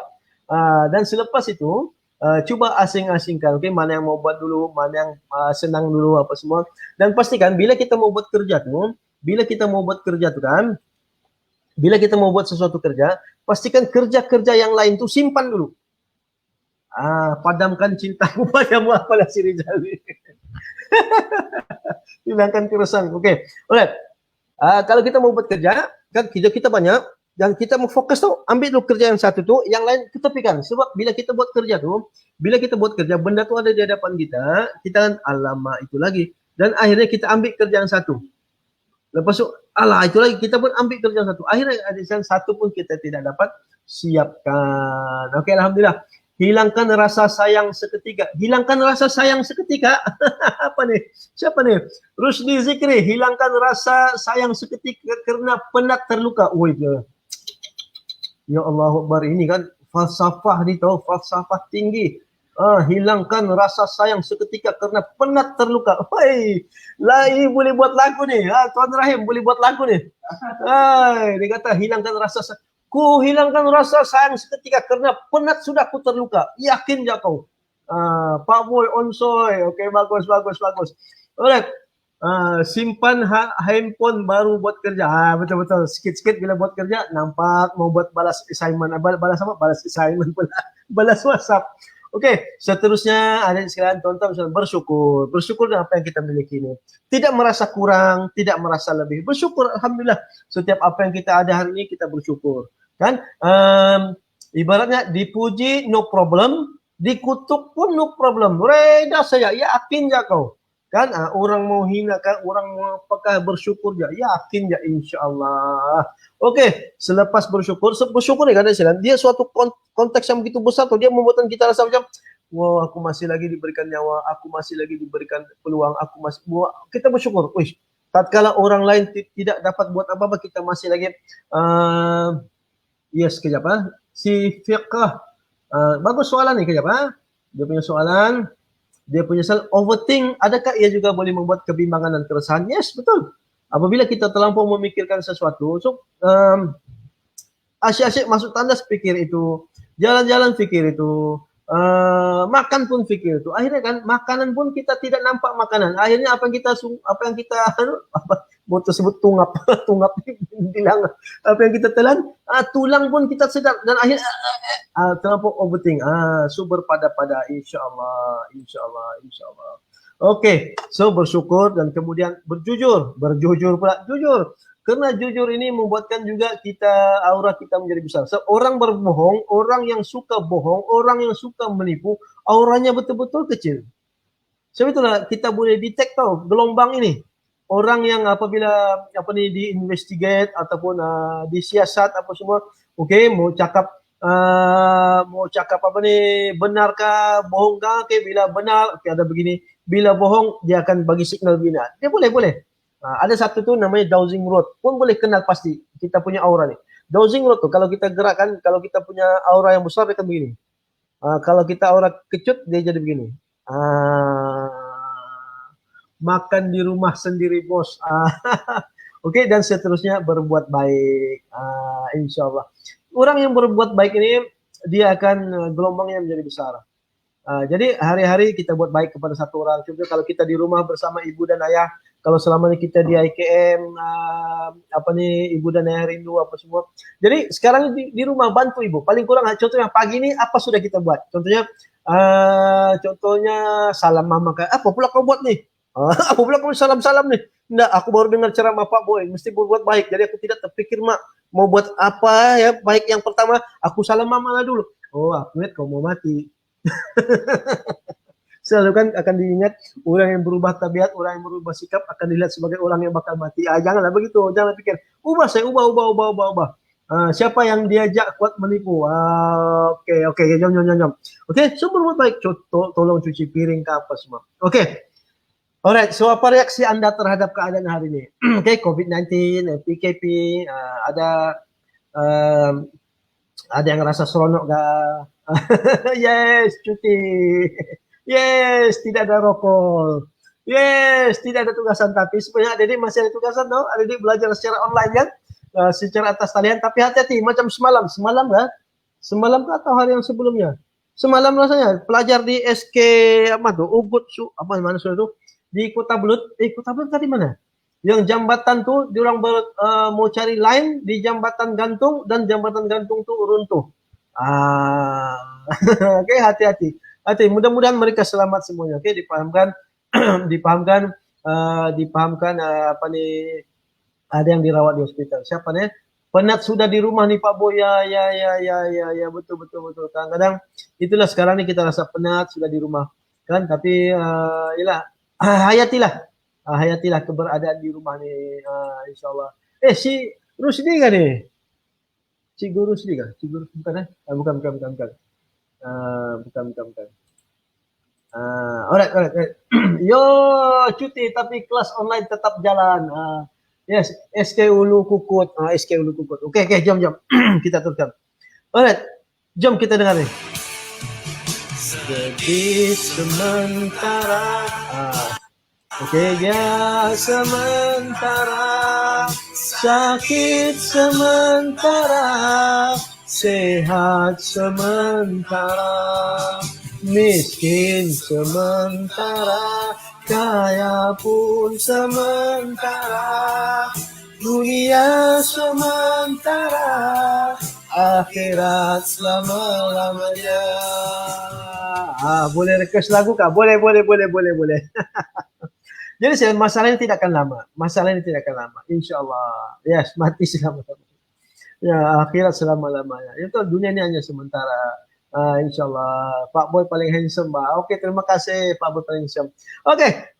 Dan selepas itu cuba asing-asingkan, okay, mana yang mau buat dulu, mana yang senang dulu apa semua. Dan pastikan bila kita mau buat kerja tu kan, bila kita mau buat sesuatu kerja, pastikan kerja-kerja yang lain tu simpan dulu. Padamkan cintaku padamu, apalah si Rizal. Hilangkan keresahan. Okey. Alright. Kalau kita mau buat kerja, kan kita banyak dan kita mau fokus tu, ambil dulu kerja yang satu tu, yang lain ketepikan. Sebab bila kita buat kerja, benda tu ada di hadapan kita kan alamak itu lagi. Dan akhirnya kita ambil kerja yang satu. Lepas tu, itu lagi, kita pun ambil kerja yang satu. Akhirnya ada satu pun kita tidak dapat siapkan. Okey, alhamdulillah. Hilangkan rasa sayang seketika. Apa ni? Siapa ni? Rusdi Zikri. Hilangkan rasa sayang seketika kerana penat terluka. Ya Allah Akbar. Ini kan falsafah ni tahu. Falsafah tinggi. Hilangkan rasa sayang seketika kerana penat terluka. Lai boleh buat lagu ni. Tuan Rahim boleh buat lagu ni. Dia kata hilangkan rasa sayang. Ku hilangkan rasa sayang seketika kerana penat sudah ku terluka. Yakin je kau. Pak Boy Onsoy. Okey, bagus. Alright. Simpan handphone baru buat kerja. Betul. Sikit-sikit bila buat kerja, nampak mau buat balas assignment. Balas apa? Balas assignment pula. Balas WhatsApp. Okey, seterusnya adik sekalian, tuan-tuan bersyukur. Bersyukur dengan apa yang kita miliki ini. Tidak merasa kurang, tidak merasa lebih. Bersyukur, alhamdulillah. Setiap apa yang kita ada hari ini kita bersyukur. Kan? Ibaratnya dipuji no problem, dikutuk pun no problem. Reda saya, yakin je kau. Kan? Orang mau hinakan, orang mau apakah bersyukur je, yakin je insya-Allah. Okey, selepas bersyukur ni kan dia suatu konteks yang begitu besar tu, dia membuatkan kita rasa macam wah, aku masih lagi diberikan nyawa, aku masih lagi diberikan peluang, kita bersyukur. Tatkala orang lain tidak dapat buat apa-apa, kita masih lagi sekejap si Fiqah. Bagus soalan ni, kejap Dia punya soalan, overthink, adakah ia juga boleh membuat kebimbangan dan keresahan? Yes, betul. Apabila kita terlampau memikirkan sesuatu, asyik-asyik masuk tandas fikir itu, jalan-jalan fikir itu, makan pun fikir itu. Akhirnya kan makanan pun kita tidak nampak makanan. Akhirnya apa yang kita tersebut tungap bilang apa yang kita telan, tulang pun kita sedar dan akhirnya terlampau overthink. Berpada insyaallah. Okey, so bersyukur dan kemudian berjujur pula. Jujur. Kerana jujur ini membuatkan juga aura kita menjadi besar. So, orang berbohong, orang yang suka bohong, orang yang suka menipu, auranya betul-betul kecil. Sebab itulah kita boleh detect tahu gelombang ini. Orang yang apabila diinvestigate ataupun disiasat apa semua, okey, mau cakap benarkah, bohongkah, bila benar, ada begini. Bila bohong, dia akan bagi signal begini. Dia boleh. Ada satu tu namanya dowsing rod. Pun boleh kenal pasti kita punya aura ni. Dowsing rod tu kalau kita gerakkan, kalau kita punya aura yang besar, dia akan begini. Kalau kita aura kecut, dia jadi begini. Makan di rumah sendiri, bos. Okey, dan seterusnya berbuat baik. InsyaAllah. Orang yang berbuat baik ini, dia akan gelombangnya menjadi besar. Jadi hari-hari kita buat baik kepada satu orang. Contohnya kalau kita di rumah bersama ibu dan ayah, kalau selama ni kita di IKM, ibu dan ayah rindu apa semua. Jadi sekarang di rumah bantu ibu. Paling kurang contohnya pagi ni apa sudah kita buat. Contohnya salam mama. Apa pula kau buat ni? Apa pula kau salam-salam ni? Tidak, aku baru dengar ceramah Pak Boy. Mesti berbuat baik. Jadi aku tidak terfikir mak mau buat apa ya. Baik yang pertama, aku salam mama lah dulu. Aku ingat kau mau mati. Selalu kan akan diingat orang yang berubah tabiat, orang yang berubah sikap akan dilihat sebagai orang yang bakal mati. Janganlah begitu, jangan pikir ubah. Siapa yang diajak kuat menipu? Okey, jom. Okey, so berbuat baik, tolong cuci piring ke apa semua. Okey. Alright, so apa reaksi anda terhadap keadaan hari ini? Okey, COVID-19, PKP, ada Ada yang rasa seronok gak? Yes, cuti. Yes, tidak ada rokok. Yes, tidak ada tugasan. Tapi sebenarnya adik masih ada tugasan, no? Adik belajar secara online kan? Secara atas talian. Tapi hati-hati, macam semalam. Semalam kan? Semalam kan atau hari yang sebelumnya? Semalam rasanya pelajar di SK apa tuh? Ubud apa mana sudah tuh? Di Kota Belut. Kota Belut tadi mana? Yang jambatan tuh diorang mau cari line di jambatan gantung dan jambatan gantung tuh runtuh. Oke, hati-hati. Mudah-mudahan mereka selamat semuanya. Oke, dipahamkan, dipahamkan apa nih? Ada yang dirawat di hospital. Siapa nih? Penat sudah di rumah nih Pak Boy. Ya, betul. Kadang-kadang itulah sekarang nih kita rasa penat sudah di rumah kan. Tapi yalah, hayatilah keberadaan di rumah nih, insyaallah. Si Rusdi kan nih? Si Guru Rusdi kan? Si Guru bukan bukan. Bukan. Alright. Yo, cuti tapi kelas online tetap jalan. Yes, SK Ulu Kukut. SK Ulu Kukut. Oke, jom. Kita teruskan. Alright, jom kita dengar nih. Jadi sementara. Oke, ya sementara, sakit sementara, sehat sementara, miskin sementara, kaya pun sementara, dunia sementara, akhirat selama-lamanya. Boleh request lagu kah? Boleh. Jadi masalah ini tidak akan lama. InsyaAllah. Yes, mati selama-lamanya. Ya, akhirat selama-lamanya. Itu dunia ini hanya sementara. InsyaAllah. Pak Boy paling handsome, Pak. Oke, terima kasih Pak Boy paling handsome. Oke,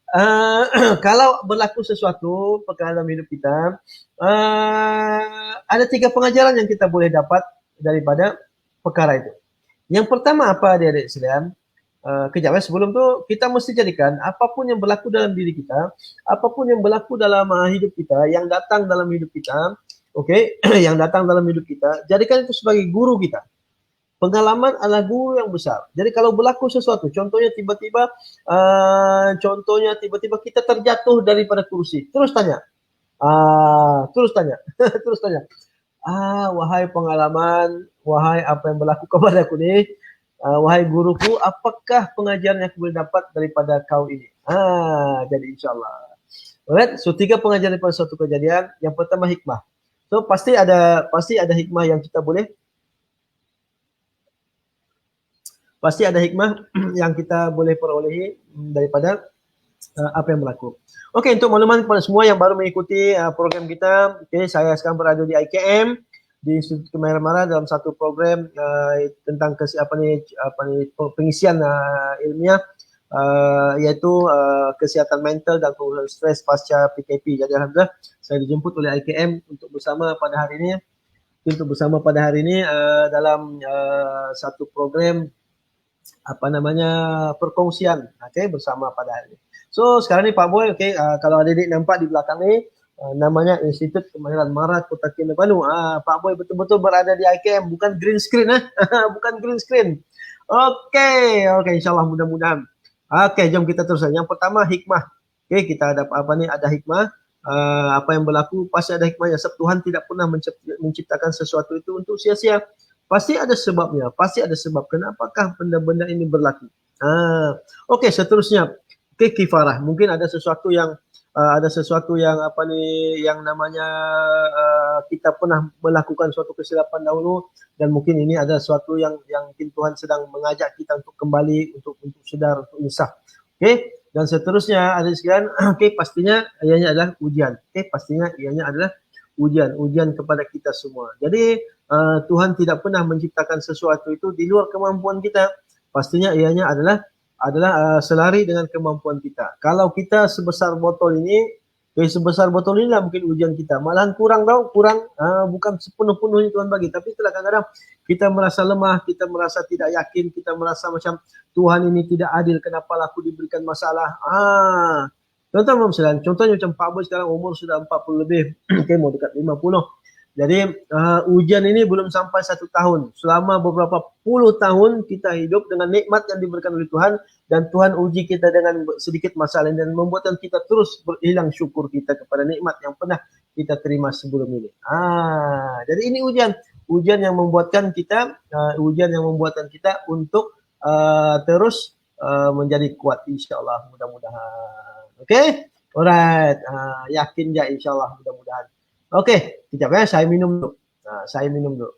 kalau berlaku sesuatu perkara dalam hidup kita, ada 3 pengajaran yang kita boleh dapat daripada perkara itu. Yang pertama apa, adik-adik sekalian? Kejap sebelum itu kita mesti jadikan apapun yang berlaku dalam diri kita, apapun yang berlaku dalam hidup kita, yang datang dalam hidup kita, yang datang dalam hidup kita, jadikan itu sebagai guru kita. Pengalaman adalah guru yang besar. Jadi kalau berlaku sesuatu, contohnya tiba-tiba kita terjatuh daripada kursi, terus tanya, wahai pengalaman, wahai apa yang berlaku kepadaku nih, wahai guruku, apakah pengajaran yang aku boleh dapat daripada kau ini? Jadi insyaAllah. Alright, so 3 pengajaran daripada suatu kejadian. Yang pertama hikmah. So pasti ada hikmah yang kita boleh. Pasti ada hikmah yang kita boleh perolehi daripada apa yang berlaku. Oke, untuk makluman kepada semua yang baru mengikuti program kita, saya sekarang berada di IKM di Institut Kemahiran dalam satu program tentang pengisian ilmiah, yaitu kesihatan mental dan pengurangan stres pasca PKP. Jadi alhamdulillah saya dijemput oleh IKM untuk bersama pada hari ini dalam satu program perkongsian bersama pada hari ini. So sekarang ni Pak Boy, kalau adik-adik nampak di belakang ni, namanya Institut Kemahiran Mara Kota Kinabalu. Pak Boy betul-betul berada di IKM, bukan green screen bukan green screen. Oke, insyaallah mudah-mudahan. Oke, jom kita teruskan. Yang pertama hikmah. Kita ada ada hikmah. Apa yang berlaku pasti ada hikmahnya. Sebab Tuhan tidak pernah menciptakan sesuatu itu untuk sia-sia. Pasti ada sebabnya. Kenapakah benda-benda ini berlaku? Seterusnya. Kifarah. Mungkin ada sesuatu yang yang namanya kita pernah melakukan suatu kesilapan dahulu, dan mungkin ini ada sesuatu yang mungkin Tuhan sedang mengajak kita untuk kembali, untuk sedar, untuk insaf. Dan seterusnya ada sekalian, pastinya ianya adalah ujian. Pastinya ianya adalah ujian kepada kita semua. Jadi Tuhan tidak pernah menciptakan sesuatu itu di luar kemampuan kita. Pastinya ianya adalah selari dengan kemampuan kita. Kalau kita sebesar botol ini lah mungkin ujian kita. Malahan kurang, bukan sepenuh-penuhnya Tuhan bagi. Tapi itulah kadang-kadang kita merasa lemah, kita merasa tidak yakin, kita merasa macam Tuhan ini tidak adil, kenapa aku diberikan masalah. Contohnya macam Pak Boy sekarang umur sudah 40 lebih, mau dekat 50. Jadi ujian ini belum sampai 1 tahun. Selama beberapa puluh tahun kita hidup dengan nikmat yang diberikan oleh Tuhan, dan Tuhan uji kita dengan sedikit masalah dan membuatkan kita terus berhilang syukur kita kepada nikmat yang pernah kita terima sebelum ini. Jadi ini ujian yang membuatkan kita untuk terus menjadi kuat, insyaallah, mudah-mudahan. Oke? Alright. Yakin ya, insyaallah, mudah-mudahan. Oke, kejap ya, saya minum dulu. Saya minum dulu.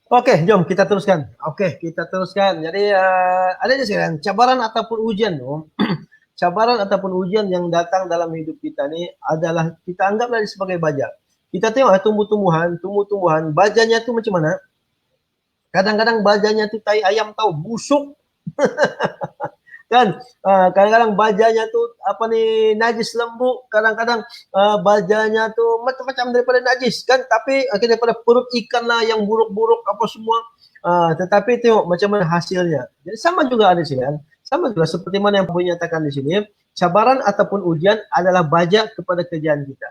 Oke, jom kita teruskan. Jadi ada di sini cabaran ataupun ujian, cabaran ataupun ujian yang datang dalam hidup kita ini adalah kita anggaplah sebagai baja. Kita tengok tumbuh-tumbuhan, bajanya itu macam mana? Kadang-kadang bajanya itu tai ayam tahu, busuk. Kan kadang-kadang bajanya tuh najis lembut, kadang-kadang bajanya tuh macam-macam daripada najis kan, tapi daripada perut ikan lah yang buruk-buruk apa semua, tetapi tengok macam mana hasilnya. Jadi sama juga ada sini kan, sama juga seperti mana yang Punya nyatakan di sini, cabaran ataupun ujian adalah baja kepada kerjaan kita.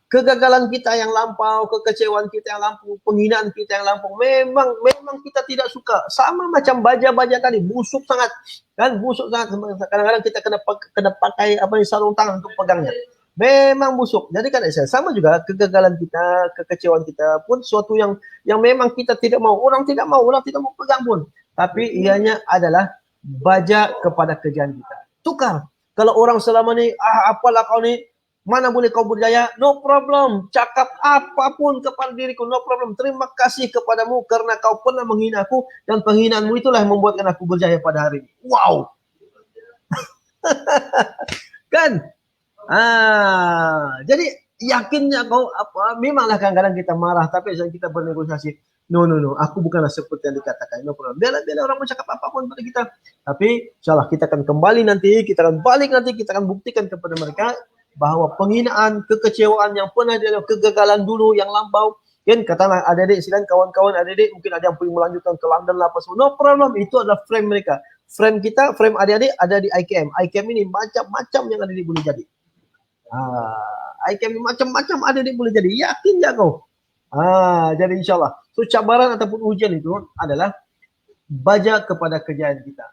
Kegagalan kita yang lampau, kekecewaan kita yang lampau, penghinaan kita yang lampau, memang kita tidak suka. Sama macam baja-baja tadi, busuk sangat. Kan busuk sangat. Kadang-kadang kita kena pakai sarung tangan untuk pegangnya. Memang busuk. Jadi kan sama juga kegagalan kita, kekecewaan kita pun suatu yang memang kita tidak mau. Orang tidak mau pegang pun. Tapi ianya adalah baja kepada kerjaan kita. Tukar. Kalau orang selama ni, apalah kau ni, mana boleh kau berjaya? No problem. Cakap apapun kepada diriku, no problem. Terima kasih kepadamu karena kau pernah menghina aku, dan penghinaanmu itulah yang membuatkan aku berjaya pada hari ini. Wow. Kan? Jadi yakinnya kau memanglah kadang-kadang kita marah, tapi saat kita bernegosiasi, no, aku bukanlah seperti yang dikatakan, no problem. Biarlah orang bercakap apapun pada kita. Tapi insyaallah kita akan kembali nanti, kita akan buktikan kepada mereka bahawa penghinaan, kekecewaan yang pernah dia, kegagalan dulu yang lampau, kan katakanlah adik-adik silakan, kawan-kawan adik-adik mungkin ada yang perlu melanjutkan ke London lah apa semua, no problem, itu adalah frame mereka. Frame kita, frame adik-adik ada di IKM. IKM ini macam-macam yang adik-adik boleh jadi. IKM ini macam-macam adik-adik boleh jadi. Yakin ya kau? Jadi insyaallah. So cabaran ataupun ujian itu adalah baja kepada kerjaan kita.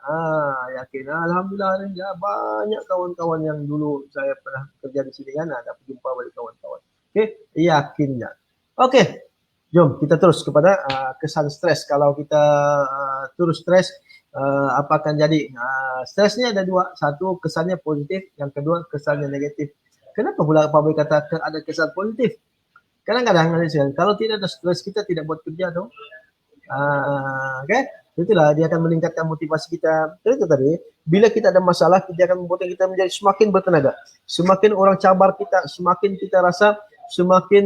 Yakin. Alhamdulillah ya, banyak kawan-kawan yang dulu saya pernah kerja di sini kan, ada berjumpa balik kawan-kawan. Okey, yakinnya. Okey. Jom kita terus kepada kesan stres. Kalau kita terus stres, apa akan jadi? Stres ni ada dua. Satu, kesannya positif, yang kedua kesannya negatif. Kenapa pula Pak Boy kata ada kesan positif? Kadang-kadang kalau tidak ada stres kita tidak buat kerja tu. Okey. Itulah dia akan meningkatkan motivasi kita. Itu tadi, bila kita ada masalah, dia akan membuat kita menjadi semakin bertenaga. Semakin orang cabar kita, semakin kita rasa, semakin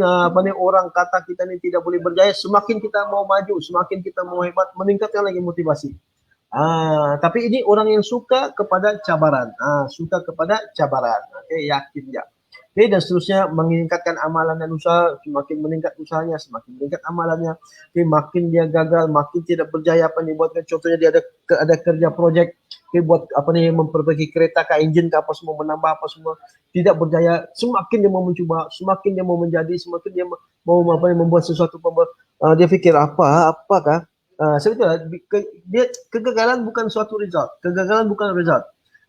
orang kata kita ni tidak boleh berjaya, semakin kita mau maju, semakin kita mau hebat, meningkatkan lagi motivasi. Tapi ini orang yang suka kepada cabaran. Okey, yakin ya. Okay, dan seterusnya meningkatkan amalan dan usaha, semakin meningkat usahanya, semakin meningkat amalannya. Okay, makin dia gagal, makin tidak berjaya apa nih buatkan, contohnya dia ada kerja projek, okay, buat memperbaiki kereta ke enjin ke apa semua, menambah apa semua, tidak berjaya, semakin dia mau mencuba, semakin dia mau menjadi, semakin dia mau membuat sesuatu, dia fikir apakah sebetulnya dia kegagalan bukan suatu result,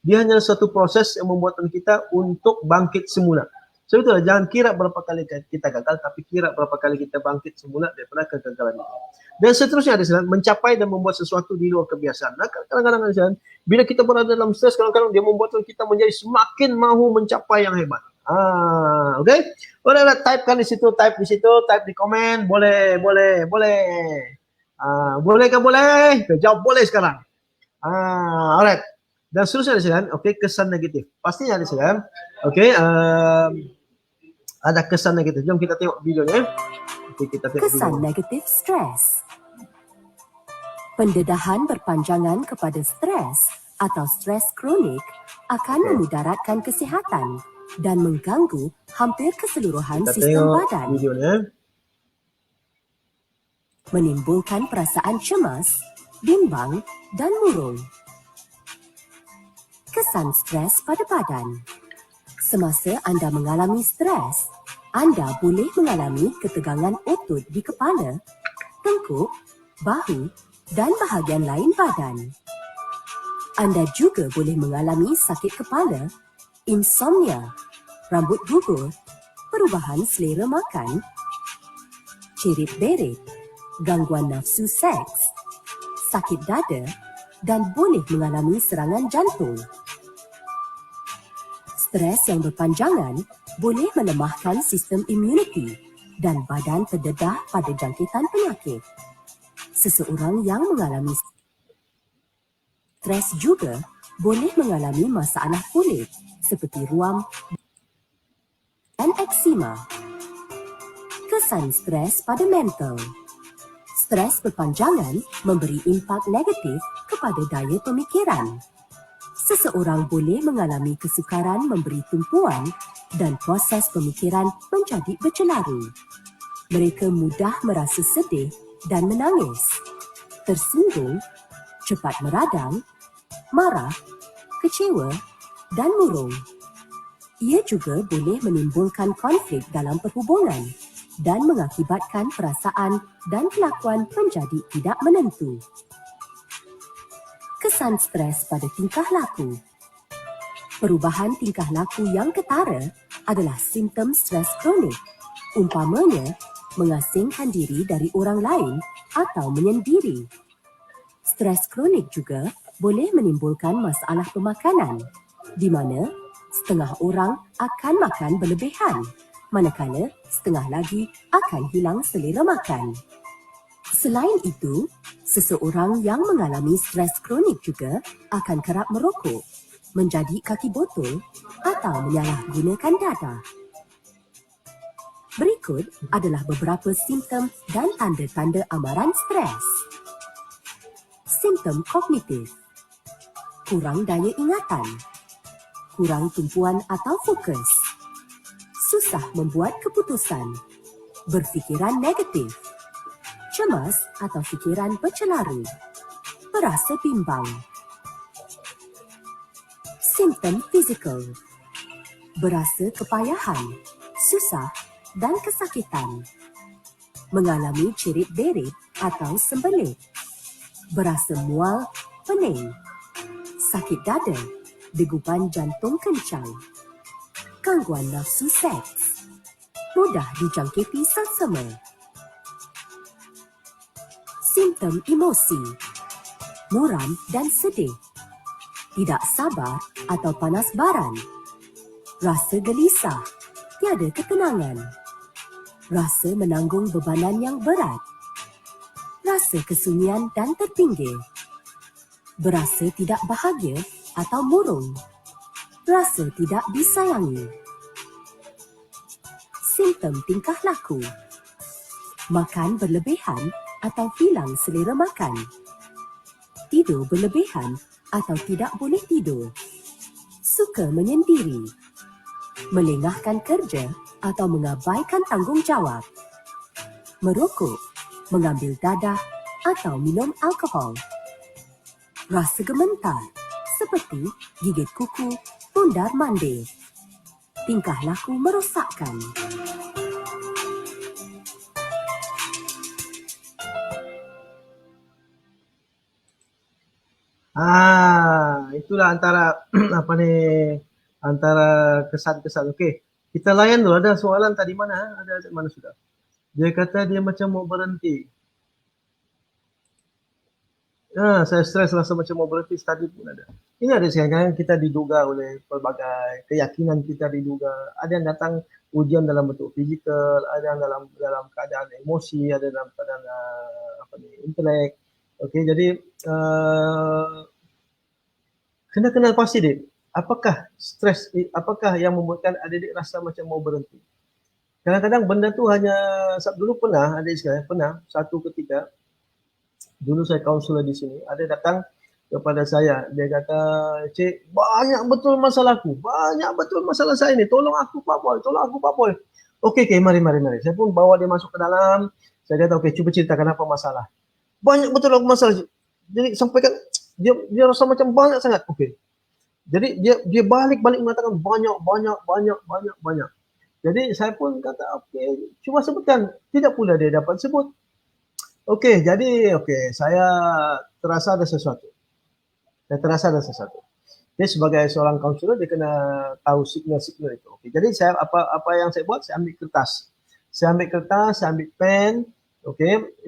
dia hanya suatu proses yang membuatkan kita untuk bangkit semula. Sebetulnya jangan kira berapa kali kita gagal, tapi kira berapa kali kita bangkit semula daripada kegagalan itu. Dan seterusnya ada mencapai dan membuat sesuatu di luar kebiasaan. Nah, kadang-kadang bila kita berada dalam stres, kadang-kadang dia membuat kita menjadi semakin mahu mencapai yang hebat. Okay? Boleh typekan di situ, type di komen, boleh. Bolehkah boleh? Jawab boleh sekarang. Alright. Dan seterusnya di sini, okey, kesan negatif. Pastinya di sini, okey, ada kesan negatif. Jom kita tengok videonya. Okey, kita tengok Kesan video. negatif stres. Pendedahan berpanjangan kepada stres atau stres kronik akan memudaratkan kesihatan dan mengganggu hampir keseluruhan Kita sistem tengok badan. videonya. Menimbulkan perasaan cemas, bimbang dan murung. Kesan stres pada badan. Semasa anda mengalami stres, anda boleh mengalami ketegangan otot di kepala, tengkuk, bahu dan bahagian lain badan. Anda juga boleh mengalami sakit kepala, insomnia, rambut gugur, perubahan selera makan, cerit-berit, gangguan nafsu seks, sakit dada dan boleh mengalami serangan jantung. Stres yang berpanjangan boleh melemahkan sistem imuniti dan badan terdedah pada jangkitan penyakit. Seseorang yang mengalami stres juga boleh mengalami masalah kulit seperti ruam dan eksima. Kesan stres pada mental. Stres berpanjangan memberi impak negatif kepada daya pemikiran. Seseorang boleh mengalami kesukaran memberi tumpuan dan proses pemikiran menjadi bercelaru. Mereka mudah merasa sedih dan menangis, tersinggung, cepat meradang, marah, kecewa dan murung. Ia juga boleh menimbulkan konflik dalam perhubungan dan mengakibatkan perasaan dan kelakuan menjadi tidak menentu. Kesan stres pada tingkah laku. Perubahan tingkah laku yang ketara adalah simptom stres kronik. Umpamanya, mengasingkan diri dari orang lain atau menyendiri. Stres kronik juga boleh menimbulkan masalah pemakanan, di mana setengah orang akan makan berlebihan, manakala setengah lagi akan hilang selera makan. Selain itu, seseorang yang mengalami stres kronik juga akan kerap merokok, menjadi kaki botol atau menyalahgunakan dadah. Berikut adalah beberapa simptom dan tanda-tanda amaran stres. Simptom kognitif. Kurang daya ingatan. Kurang tumpuan atau fokus. Susah membuat keputusan. Berfikiran negatif. Cemas atau fikiran bercelaru. Berasa bimbang. Simptom fizikal. Berasa kepayahan, susah dan kesakitan. Mengalami cerit-berit atau sembelit. Berasa mual, pening. Sakit dada, degupan jantung kencang. Gangguan nafsu seks. Mudah dijangkiti selsema. Simptom emosi. Muram dan sedih. Tidak sabar atau panas baran. Rasa gelisah, tiada ketenangan. Rasa menanggung bebanan yang berat. Rasa kesunyian dan terpinggir. Berasa tidak bahagia atau murung. Rasa tidak disayangi. Simptom tingkah laku. Makan berlebihan atau hilang selera makan. Tidur berlebihan atau tidak boleh tidur. Suka menyendiri. Melengahkan kerja atau mengabaikan tanggungjawab. Merokok, mengambil dadah atau minum alkohol. Rasa gementar seperti gigit kuku, pundar mandir. Tingkah laku merosakkan. Itulah antara apa ni, antara kesan-kesan. Okey, kita layan dulu. Ada soalan tadi mana? Ada mana sudah? Dia kata dia macam mau berhenti. Saya stres rasa macam mau berhenti, tadi pun ada. Ini ada sekarang kita diduga oleh pelbagai keyakinan, kita diduga. Ada yang datang ujian dalam bentuk fizikal, ada yang dalam keadaan emosi, ada dalam keadaan intelek. Okey, jadi kena kenal pasti dia. Apakah stres, apakah yang membuatkan adik-adik rasa macam mau berhenti? Kadang-kadang benda tu hanya, dulu pernah, adik sekalian, pernah satu ketika, dulu saya kaunselor di sini, ada datang kepada saya. Dia kata, "Cik, banyak betul masalahku. Banyak betul masalah saya ni. Tolong aku Pak Boy, tolong aku Pak Boy." Okey, mari. Saya pun bawa dia masuk ke dalam. Saya kata, "Okey, cuba ceritakan apa masalah." Banyak betul aku masalah. Jadi sampaikan, dia rasa macam banyak sangat. Okey. Jadi dia balik mengatakan banyak. Jadi saya pun kata, "Okey, cuba sebutkan." Tidak pula dia dapat sebut. Okey, saya terasa ada sesuatu. Dia sebagai seorang kaunselor, dia kena tahu signal-signal itu. Okey, jadi saya apa yang saya buat, saya ambil kertas, saya ambil pen, okey,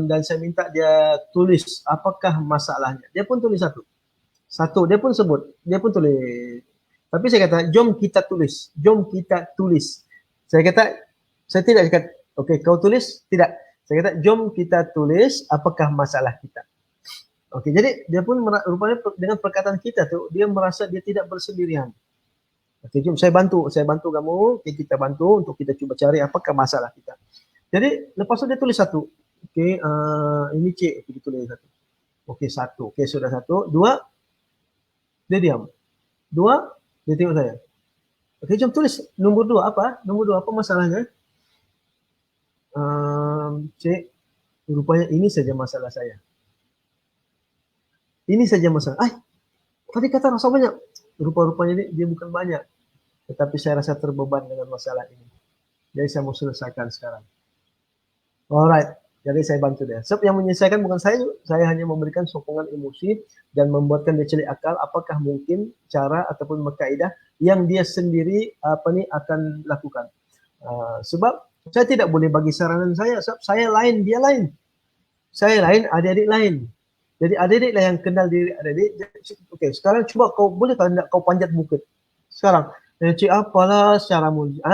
dan saya minta dia tulis apakah masalahnya. Dia pun tulis satu, dia pun tulis. Tapi saya kata, jom kita tulis. Saya kata, saya tidak cakap, okey, kau tulis? Tidak. Saya kata, jom kita tulis apakah masalah kita. Okey, jadi dia pun rupanya dengan perkataan kita tu, dia merasa dia tidak bersendirian. Okey, jom saya bantu kamu, okay, kita bantu untuk kita cuba cari apakah masalah kita. Jadi, lepas tu dia tulis satu. Okey, ini cik, dia tulis satu. Okey, satu. Okey, sudah satu. Dua, dia diam. Dua, dia tengok saya. Okey, jom tulis. Nombor dua apa? Apa masalahnya? Cik, rupanya ini saja masalah saya. Ini saja masalah. Tadi kata rasa banyak. Rupa-rupanya dia bukan banyak. Tetapi saya rasa terbeban dengan masalah ini. Jadi saya mau selesaikan sekarang. Alright. Jadi saya bantu dia. Sebab yang menyelesaikan bukan saya hanya memberikan sokongan emosi dan membuatkan dia celik akal apakah mungkin cara ataupun kaedah yang dia sendiri akan lakukan. Sebab saya tidak boleh bagi saranan saya. Sebab saya lain, dia lain. Saya lain, adik-adik lain. Jadi adik-adik lah yang kenal diri adik-adik. Okey, sekarang cuba kau boleh tak kau panjat bukit? Sekarang, cik apalah secara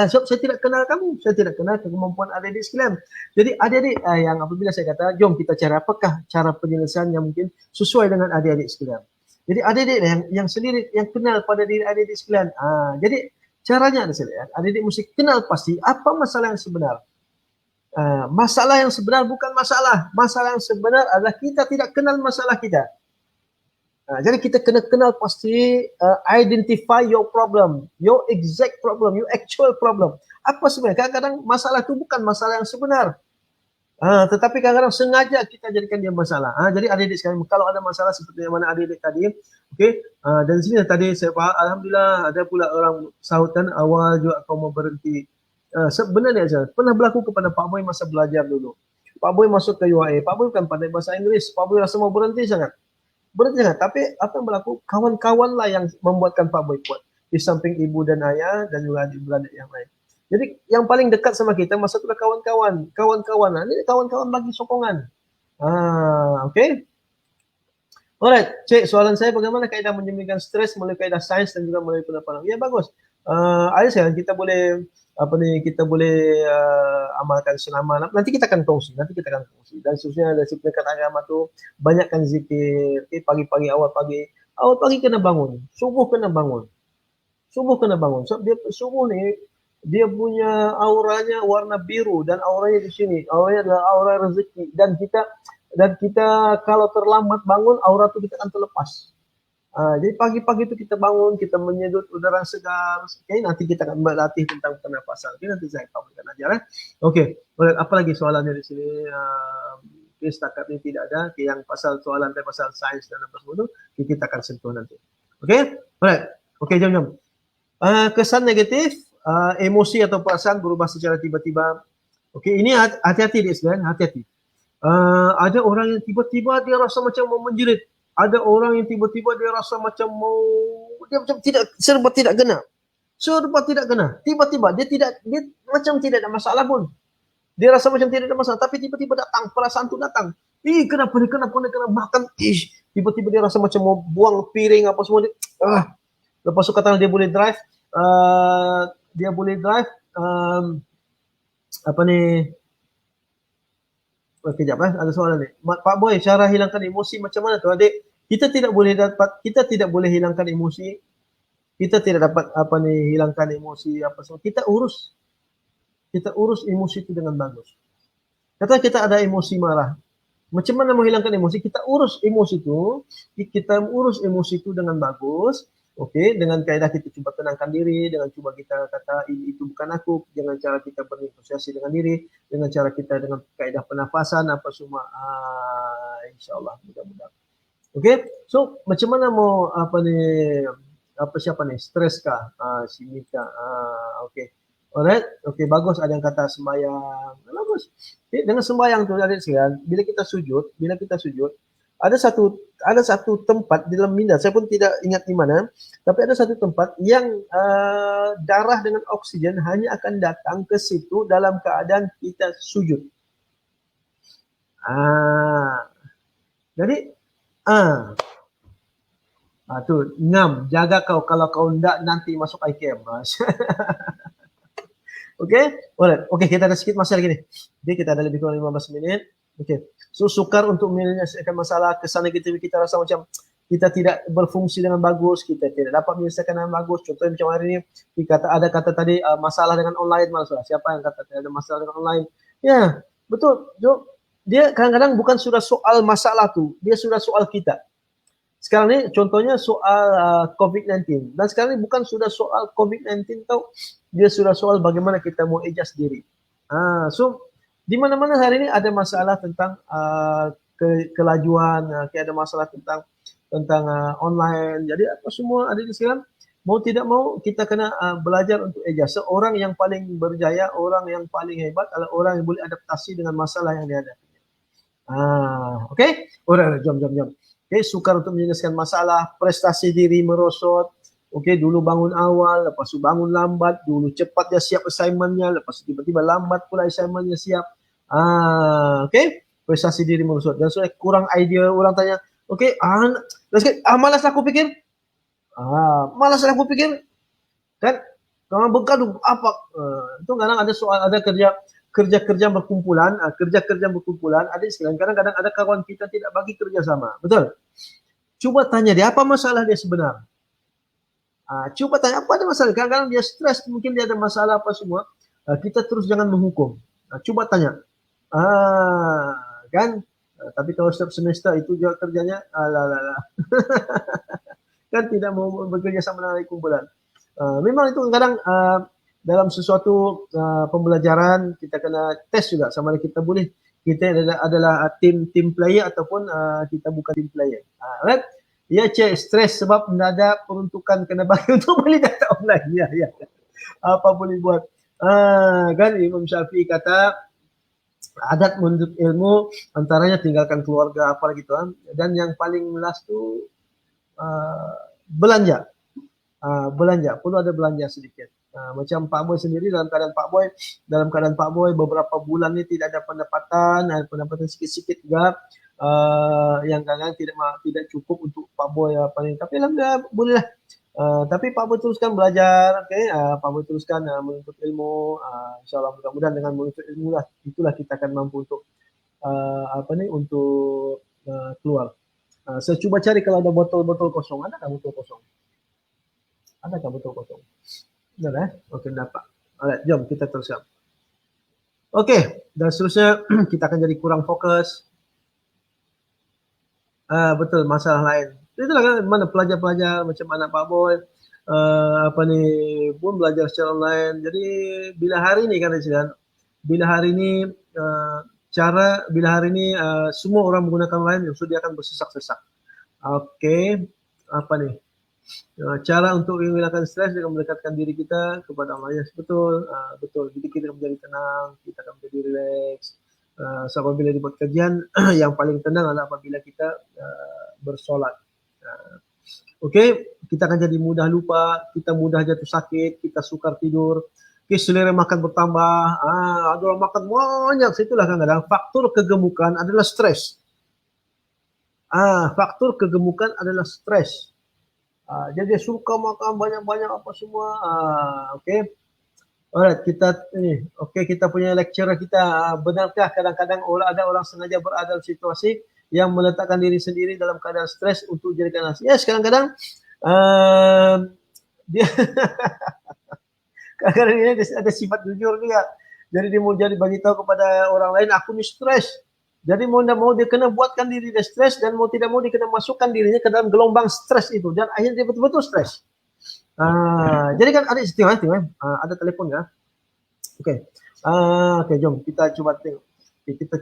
sebab saya tidak kenal kamu, saya tidak kenal kemampuan adik-adik sekalian. Jadi adik-adik yang apabila saya kata, jom kita cari apakah cara penyelesaian yang mungkin sesuai dengan adik-adik sekalian. Jadi adik-adik yang sendiri, yang kenal pada diri adik-adik sekalian. Jadi caranya ada sekalian, adik-adik mesti kenal pasti apa masalah yang sebenar. Masalah yang sebenar bukan masalah. Masalah yang sebenar adalah kita tidak kenal masalah kita. Jadi kita kena kenal pasti identify your problem, your exact problem, your actual problem. Apa sebenarnya? Kadang-kadang masalah itu bukan masalah yang sebenar. Tetapi kadang-kadang sengaja kita jadikan dia masalah. Jadi adik-adik sekalian, kalau ada masalah seperti yang mana adik-adik tadi, okey, dan sini tadi saya faham, alhamdulillah ada pula orang sahutan awal juga kau mau berhenti. Sebenarnya saja pernah berlaku kepada Pak Boy masa belajar dulu. Pak Boy masuk ke UAE, Pak Boy kan pandai bahasa Inggeris, Pak Boy rasa mau berhenti sangat. Tapi apa yang berlaku? Kawan-kawan lah yang membuatkan Pak Boy kuat. Di samping ibu dan ayah dan juga adik-beradik yang lain. Jadi yang paling dekat sama kita masa itu adalah kawan-kawan. Ini kawan-kawan bagi sokongan. Okey. Alright, cik, soalan saya bagaimana kaedah menyembunyikan stres melalui kaedah sains dan juga melalui pendapat. Ya bagus. Ada saya kita boleh amalkan selama nanti kita akan kongsi dan khususnya dari dekat agama tu banyakkan zikir. Pagi-pagi awal pagi kena bangun, subuh kena bangun. Sebab dia subuh ni dia punya auranya warna biru dan auranya di sini, auranya adalah aura rezeki dan kita kalau terlambat bangun aura tu kita akan terlepas. Jadi pagi-pagi itu kita bangun, kita menyedut udara segar. Okay, nanti kita akan berlatih tentang pernafasan. Okay, nanti saya paparkan aja. Okey, apa lagi soalannya di sini? Setakat ini tidak ada. Okay, yang pasal soalan pasal sains dan apa semua itu kita akan sentuh nanti. Okey, alright. Okey, jom. Kesan negatif, emosi atau perasaan berubah secara tiba-tiba. Okey, ini hati-hati dia sekalian, hati-hati. Ada orang yang tiba-tiba dia rasa macam mau menjerit. Ada orang yang tiba-tiba dia rasa macam dia macam serba tidak kena. Tiba-tiba dia macam tidak ada masalah pun. Dia rasa macam tidak ada masalah, tapi tiba-tiba datang perasaan tu datang. Kenapa dia kena makan? Tiba-tiba dia rasa macam mau buang piring apa semua. Lepas tu katakan dia boleh drive. Kejap ada soalan ni. Pak Boy, cara hilangkan emosi macam mana tu adik? Kita tidak boleh hilangkan emosi. Kita tidak dapat hilangkan emosi apa semua. Kita urus emosi itu dengan bagus. Kata kita ada emosi marah. Macam mana menghilangkan emosi? Kita urus emosi itu dengan bagus. Okey, dengan kaedah kita cuba tenangkan diri, dengan cuba kita kata ini itu bukan aku, dengan cara kita bernegosiasi dengan diri, dengan cara kita dengan kaedah pernafasan apa semua. InsyaAllah mudah-mudahan. Okey, so macam mana mau siapa ni? Stres kah? Si Mika. Okey. Alright, okey bagus. Ada yang kata sembahyang, bagus. Okay, dengan sembahyang tu ada sekalian, bila kita sujud, ada satu tempat di dalam minda, saya pun tidak ingat di mana, tapi ada satu tempat yang darah dengan oksigen hanya akan datang ke situ dalam keadaan kita sujud. Jadi, tu ngam, jaga kau kalau kau ndak nanti masuk IKM. Okey, alright. Okey, kita ada sedikit masa lagi ni. Jadi kita ada lebih kurang 15 minit. Okey. So sukar untuk menyelesaikan masalah kesana kita rasa macam kita tidak berfungsi dengan bagus, kita tidak dapat menyelesaikan dengan bagus. Contohnya macam hari ni, ada kata tadi masalah dengan online masalah. Siapa yang kata ada masalah dengan online? Ya, betul. Dia kadang-kadang bukan sudah soal masalah tu, dia sudah soal kita. Sekarang ni contohnya soal COVID-19. Dan sekarang ni bukan sudah soal COVID-19 tau. Dia sudah soal bagaimana kita mau adjust diri. So di mana-mana hari ini ada masalah tentang kelajuan, ada masalah tentang online. Jadi apa semua ada di sekarang. Mau tidak mau kita kena belajar untuk adjust. So, orang yang paling berjaya, orang yang paling hebat adalah orang yang boleh adaptasi dengan masalah yang dihadapi. Okey? Jom. Okay, sukar untuk menyelesaikan masalah, prestasi diri merosot. Okay, dulu bangun awal, lepas tu bangun lambat, dulu cepat dia siap assignment-nya, lepas tu tiba-tiba lambat pula assignment-nya siap. Okay, prestasi diri merosot. Dan so kurang idea, orang tanya, okay, malas aku pikir. Malas aku pikir. Kan, kalau bergaduh, apa? Itu kadang ada soal, ada kerja berkumpulan, ada sekalian. Kadang-kadang ada kawan kita tidak bagi kerja sama. Betul? Coba tanya dia, apa masalah dia sebenarnya? Coba tanya, apa ada masalah? Kadang-kadang dia stres, mungkin dia ada masalah apa semua. Kita terus jangan menghukum. Coba tanya. Kan? Tapi kalau setiap semester itu juga kerjanya, kan tidak mau bekerja sama dengan kumpulan. Memang itu kadang dalam sesuatu pembelajaran kita kena tes juga sama ada kita boleh kita adalah tim player ataupun kita bukan tim player. Right? Ya cek stres sebab tidak ada peruntukan kena bagi untuk beli data online. Ya. Apa boleh buat? Kan Imam Syafi'i kata adat menuntut ilmu antaranya tinggalkan keluarga apa gitu kan. Dan yang paling last tu belanja. Perlu ada belanja sedikit. Macam Pak Boy sendiri dalam keadaan Pak Boy beberapa bulan ni tidak ada pendapatan sikit-sikit juga yang kadang tidak cukup untuk Pak Boy tapi alhamdulillah bolehlah. Tapi Pak Boy teruskan belajar, okey. Pak Boy teruskan menuntut ilmu, insyaallah mudah-mudahan dengan menuntut ilmu lah itulah kita akan mampu untuk untuk keluar. Saya cuba cari kalau ada botol-botol kosong. Adakah botol kosong? Benar Okey, dapat. Alright, jom kita teruskan. Okey, dan seterusnya kita akan jadi kurang fokus. Betul, masalah lain. Itulah kan mana pelajar-pelajar macam anak Pak Boy pun belajar secara online. Jadi bila hari ni semua orang menggunakan online, so dia akan bersesak-sesak. Okey, cara untuk menghilangkan stres dengan mendekatkan diri kita kepada Allah. Yes, betul. Jadi kita akan menjadi tenang, kita akan menjadi relax. So apabila dibuat kajian, yang paling tenang adalah apabila kita bersolat. Okey, kita akan jadi mudah lupa, kita mudah jatuh sakit, kita sukar tidur. Okey, selera makan bertambah. Ada orang makan banyak. Itulah kadang-kadang faktor kegemukan adalah stres. Faktor kegemukan adalah stres. Jadi dia suka makan banyak-banyak apa semua. Okey. Alright, kita punya lecturer kita. Benarkah kadang-kadang ada orang sengaja berada dalam situasi yang meletakkan diri sendiri dalam keadaan stres untuk jadikan nasi? Yes, kadang-kadang dia kadang-kadang dia ada sifat jujur juga. Jadi dia mau bagi tahu kepada orang lain, aku ni stres. Jadi mau tidak mau dia kena buatkan diri dia stres, dan mau tidak mau dia kena masukkan dirinya ke dalam gelombang stres itu, dan akhirnya dia betul-betul stres. Jadi kan ada istilah, ada telepon ya. Oke. Oke, jom kita coba tengok. Oke, kita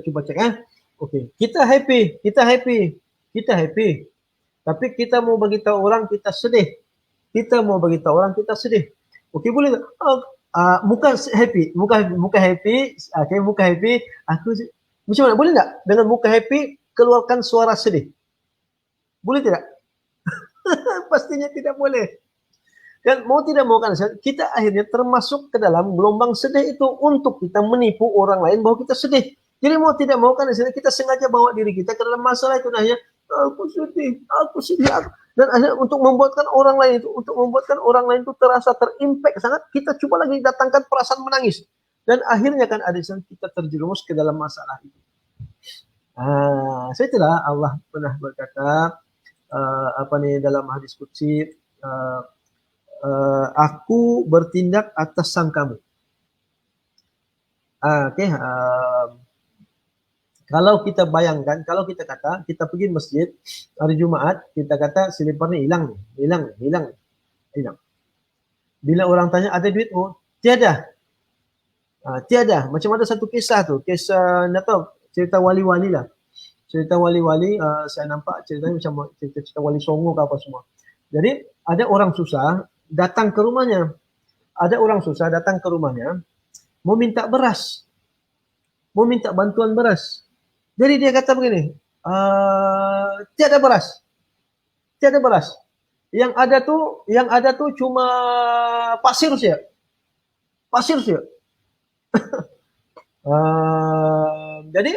coba cek ya. Oke, kita happy. Tapi kita mau bagi tahu orang kita sedih. Oke, boleh tak? Muka happy. Oke, muka happy. Macam mana? Boleh tak? Dengan muka happy keluarkan suara sedih. Boleh tidak? Pastinya tidak boleh. Dan mau tidak mau kan kita akhirnya termasuk ke dalam gelombang sedih itu untuk kita menipu orang lain bahwa kita sedih. Jadi mau tidak mau kan kita sengaja bawa diri kita ke dalam masalah itu, nanya aku sedih. Dan akhirnya untuk membuatkan orang lain itu terasa terimpact sangat, kita coba lagi datangkan perasaan menangis. Dan akhirnya kan kita terjerumus ke dalam masalah itu. Setelah Allah pernah berkata dalam hadis qudsi, aku bertindak atas sang kamu. Kalau kita bayangkan, kalau kita kata, kita pergi masjid hari Jumaat, kita kata seliparnya hilang. Bila orang tanya ada duit, tiada. Macam ada satu kisah tu, kisah tak tahu, cerita wali-wali lah. Cerita wali-wali, saya nampak ceritanya macam cerita wali Songo ke apa semua. Jadi ada orang susah datang ke rumahnya. Mau minta beras. Mau minta bantuan beras. Jadi dia kata begini, tiada beras. Yang ada tu cuma pasir saja. Jadi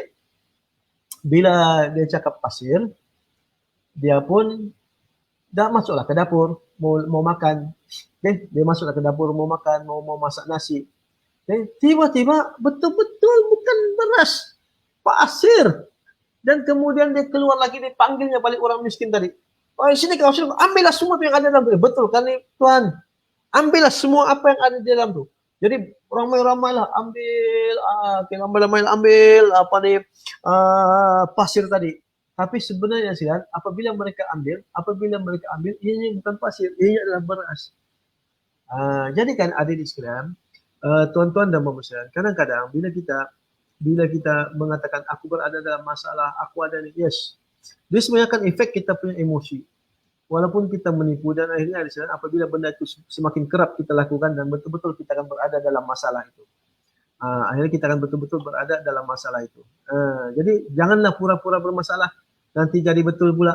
bila dia cakap pasir, dia pun dah masuklah ke dapur mau makan. Okay? Dia masuklah ke dapur mau makan, mau masak nasi. Okay? Tiba-tiba betul-betul bukan beras, pasir. Dan kemudian dia keluar lagi, dipanggilnya balik orang miskin tadi. Oh, sini kau sini, ambillah semua yang ada dalam tu. Betul kan ni Tuhan? Ambillah semua apa yang ada di dalam tu. Jadi ramai-ramailah ambil pasir tadi. Tapi sebenarnya apabila mereka ambil, ianya bukan pasir, ianya adalah beras. Jadi kan adik sekalian, tuan-tuan dan puan sekalian, kadang-kadang bila kita mengatakan aku berada dalam masalah, aku ada ni, yes, dia sebenarnya akan efek kita punya emosi. Walaupun kita menipu, dan akhirnya apabila benda itu semakin kerap kita lakukan dan betul-betul kita akan berada dalam masalah itu. Akhirnya kita akan betul-betul berada dalam masalah itu. Jadi janganlah pura-pura bermasalah, nanti jadi betul pula.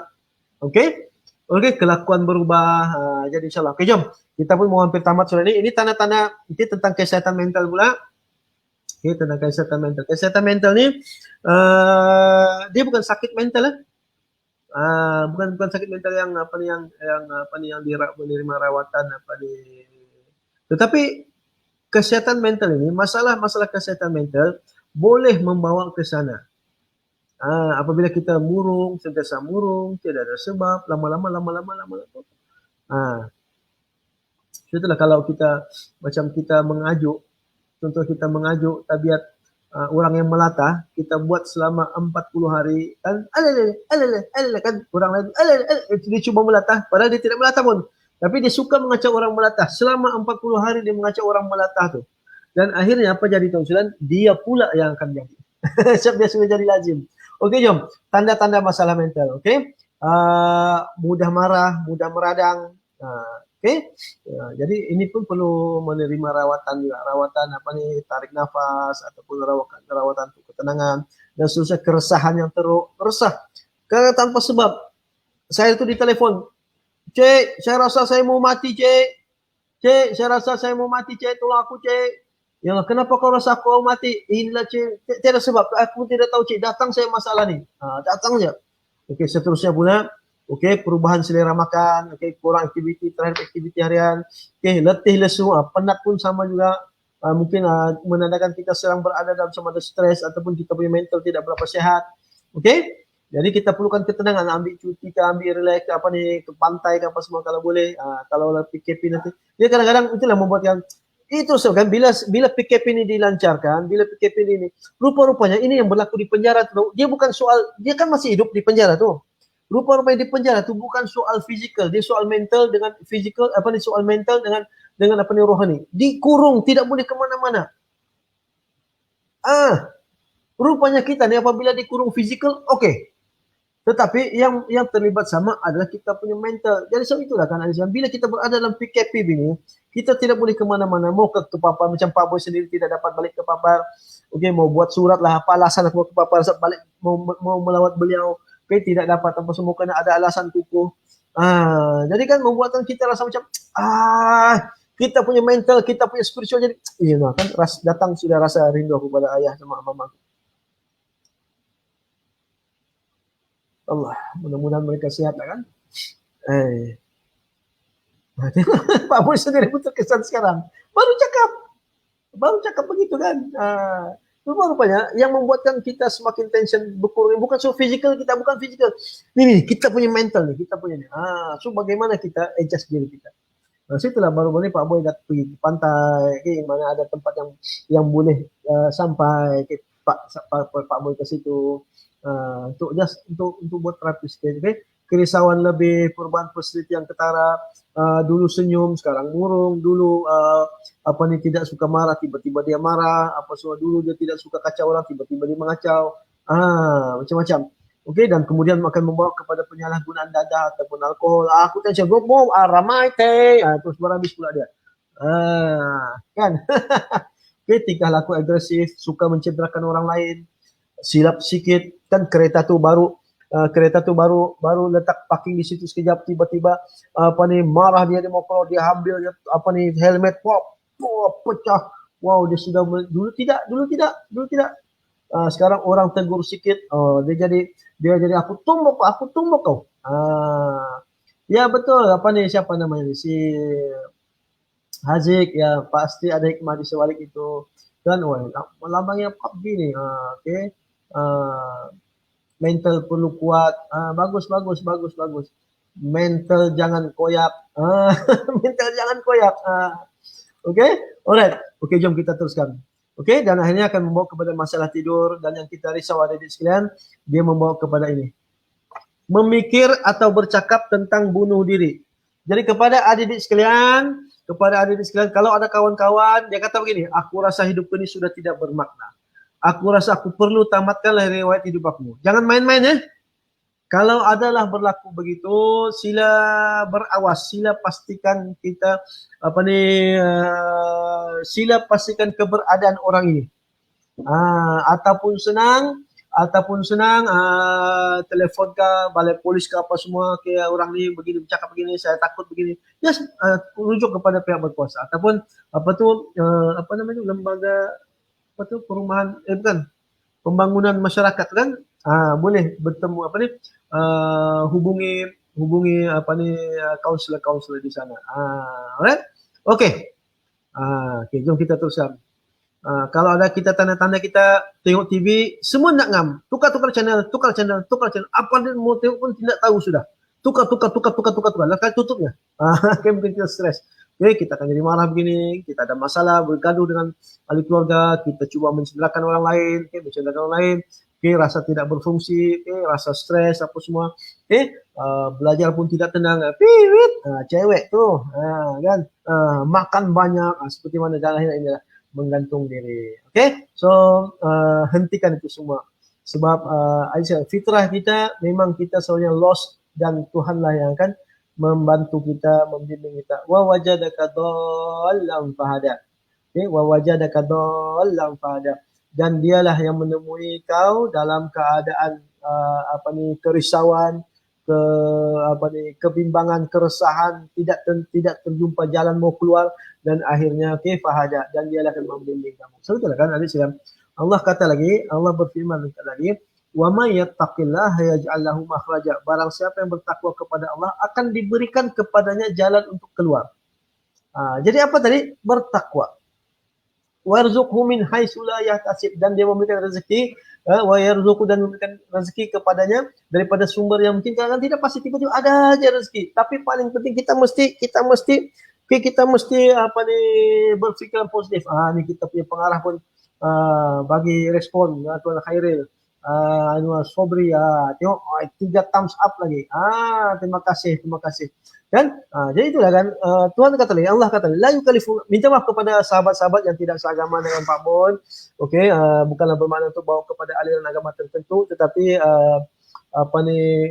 Okey, kelakuan berubah. Jadi insyaAllah. Okey, jom. Kita pun mau hampir tamat surat ini. Ini tanda-tanda ini tentang kesehatan mental pula. Okey, tentang kesehatan mental. Kesehatan mental ni dia bukan sakit mental. Bukan sakit mental yang menerima rawatan tetapi kesehatan mental ini, masalah kesehatan mental boleh membawa ke sana. Apabila kita sentiasa murung, tidak ada sebab, lama-lama. Itulah kalau kita mengajuk, contoh kita mengajuk tabiat orang yang melatah, kita buat selama 40 hari kan, kan orang lain dia cuba melatah, padahal dia tidak melatah pun, tapi dia suka mengacau orang melatah. Selama 40 hari dia mengacau orang melatah tu, dan akhirnya apa jadi tuan-tuan? Dia pula yang akan jadi. Sebab dia sudah jadi lazim. Okey, jom. Tanda-tanda masalah mental. Okey, mudah marah, mudah meradang. Okey, jadi ini pun perlu menerima rawatan juga. Rawatan tarik nafas, ataupun rawatan untuk ketenangan, dan seterusnya. Keresahan yang resah tanpa sebab. Saya itu di telefon, Cik, saya rasa saya mau mati, Cik, saya rasa saya mau mati, Cik, tolong aku, Cik. Ya, kenapa kau rasa aku mau mati? Inilah, Cik, tiada sebab, aku tidak tahu, Cik, datang saya masalah ni. Datang je. Okey, seterusnya pula. Okey, perubahan selera makan, okey, kurang aktiviti terhadap aktiviti harian, okey, letih lesu, penat pun sama juga, mungkin menandakan kita sedang berada dalam sama ada stres, ataupun kita punya mental tidak berapa sehat. Okey, jadi kita perlukan ketenangan, ambil cuti ke, ambil relax ke pantai ke apa semua kalau boleh. Kalau PKP nanti, dia kadang-kadang itulah membuat yang Itu so kan bila PKP ini dilancarkan, bila PKP ini rupa-rupanya ini yang berlaku di penjara tuh, dia bukan soal, dia kan masih hidup di penjara tuh. Rupa-rupanya di penjara tuh bukan soal fizikal, dia soal mental dengan fizikal, apa nih, soal mental dengan apa nih, rohani. Dikurung, tidak boleh kemana-mana. Rupanya kita nih apabila dikurung fizikal, oke. Tetapi yang terlibat sama adalah kita punya mental. Jadi sebab itulah kan, bila kita berada dalam PKP ini, kita tidak boleh kemana-mana. Mau ke Papar, macam Pak Boy sendiri tidak dapat balik ke Papar. Oke, mau buat surat lah, apa alasan aku ke Papar, balik mau melawat beliau. Oke, tidak dapat, apa semua kena ada alasan kukuh. Jadi kan membuatkan kita rasa macam, kita punya mental, kita punya spiritual. Jadi, kan datang sudah rasa rindu aku pada ayah sama mama. Allah, mudah-mudahan mereka sehat kan. Pak Boy sendiri pun terkesan sekarang. Baru cakap begitu kan. Rupanya yang membuatkan kita semakin tension berkurang bukan so physical, kita bukan physical. Nih, kita punya mental nih, kita punya nih. So bagaimana kita adjust diri kita. Situlah baru-baru Pak Boy datang pergi ke pantai, mana ada tempat yang boleh sampai Pak Boy ke situ. Untuk buat terapi sikit, okay? Kerisauan lebih, perubahan personality yang ketara, dulu senyum, sekarang murung, dulu tidak suka marah, tiba-tiba dia marah, dulu dia tidak suka kacau orang, tiba-tiba dia mengacau, macam-macam. Okey, dan kemudian akan membawa kepada penyalahgunaan dadah ataupun alkohol. Aku tension, ramai teh, terus berhabis pula dia. Kan? Okey, tingkah laku agresif, suka mencederakan orang lain, silap sikit, kan kereta tu baru letak parking di situ sekejap, tiba-tiba marah dia mau keluar, dia ambil helmet, pecah. Wow, dia sudah dulu tidak. Sekarang orang tegur sikit, dia jadi aku tumbuk kau. Ya betul, siapa namanya si Haziq, ya pasti ada hikmah di sebalik itu. Dan lambangnya PUBG nih, okey. Mental perlu kuat, bagus. Mental jangan koyak, okey, alright, okey, jom kita teruskan. Okey, dan akhirnya akan membawa kepada masalah tidur, dan yang kita risau adik-adik sekalian, dia membawa kepada ini, memikir atau bercakap tentang bunuh diri. Jadi kepada adik-adik sekalian, kalau ada kawan-kawan, dia kata begini, aku rasa hidup ini sudah tidak bermakna. Aku rasa aku perlu tamatkanlah riwayat hidup aku. Jangan main-main ya. Kalau adalah berlaku begitu, sila berawas, sila pastikan kita sila pastikan keberadaan orang ini. Ataupun senang, telefon ke balai polis ke apa semua, ke orang ni begini, bercakap begini, saya takut begini. Just rujuk kepada pihak berkuasa ataupun lembaga perumahan, pembangunan masyarakat kan, boleh bertemu hubungi kaunselor di sana. Alright, okey. Okay, jom kita teruskan. Kalau ada kita tanda-tanda kita tengok TV, semua nak ngam, tukar channel. Apa dia mau tengok pun tidak tahu sudah. Tukar. Lalu tutupnya. Mungkin kita stres. Okay, kita akan jadi marah begini, kita ada masalah, bergaduh dengan ahli keluarga, kita cuba mencederakan orang lain, rasa tidak berfungsi, rasa stres, apa semua, belajar pun tidak tenang, cewek tu, kan, makan banyak, seperti mana dan akhirnya inilah menggantung diri. Okay, so hentikan itu semua, sebab fitrah kita memang kita sebenarnya lost, dan Tuhanlah yang akan membantu kita, membimbing kita. Wa wajadaka dhallan fahada. Wa wajadaka dhallan fahada. Dan dialah yang menemui kau dalam keadaan kerisauan, kebimbangan, keresahan, tidak terjumpa jalan mau keluar, dan akhirnya fahada, dan dialah yang membimbing kamu. Betul kan adik sekalian? Allah kata lagi, Allah berfirman lagi, wa may yattaqillaha yaj'al lahu makhraja. Barang siapa yang bertakwa kepada Allah akan diberikan kepadanya jalan untuk keluar. Jadi apa tadi? Bertakwa. Warzuqhu min haitsu la yahtasib, dan dia memberikan rezeki, wa yarzuqu, dan memberikan rezeki kepadanya daripada sumber yang mungkin kadang tidak pasti, tiba-tiba ada aja rezeki. Tapi paling penting kita mesti Okay, kita mesti berfikiran positif. Ni kita punya pengarah pun bagi respon Tuan Khairil. Anwar Sobri, tengok 3 thumbs up lagi. Terima kasih. Kan? Jadi itulah kan, Tuhan kata lagi, Allah kata, la yukallifu, minta maaf kepada sahabat-sahabat yang tidak seagama dengan Pak Boy. Okey, bukanlah bermakna untuk bawa kepada aliran agama tertentu, tetapi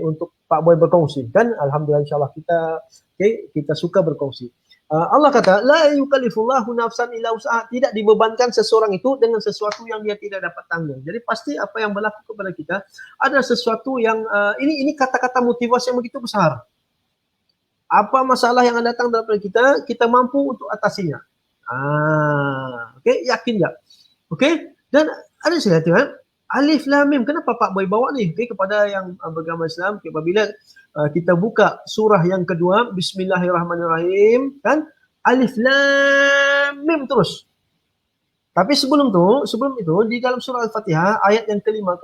untuk Pak Boy berkongsi. Kan? Alhamdulillah, insyaAllah kita suka berkongsi. Allah kata, la yukallifullahu nafsan illa usaha, tidak dibebankan seseorang itu dengan sesuatu yang dia tidak dapat tanggung. Jadi pasti apa yang berlaku kepada kita ada sesuatu yang ini kata-kata motivasi yang begitu besar. Apa masalah yang datang dalam kita mampu untuk atasinya. Okey, yakin tak? Okey, dan ada saya kata, Alif Lam Mim, kenapa Pak Boy bawa ni? Kepada yang beragama Islam, apabila kita buka surah yang kedua, Bismillahirrahmanirrahim, kan? Alif Lam Mim terus. Tapi sebelum itu di dalam surah Al-Fatihah ayat yang kelima,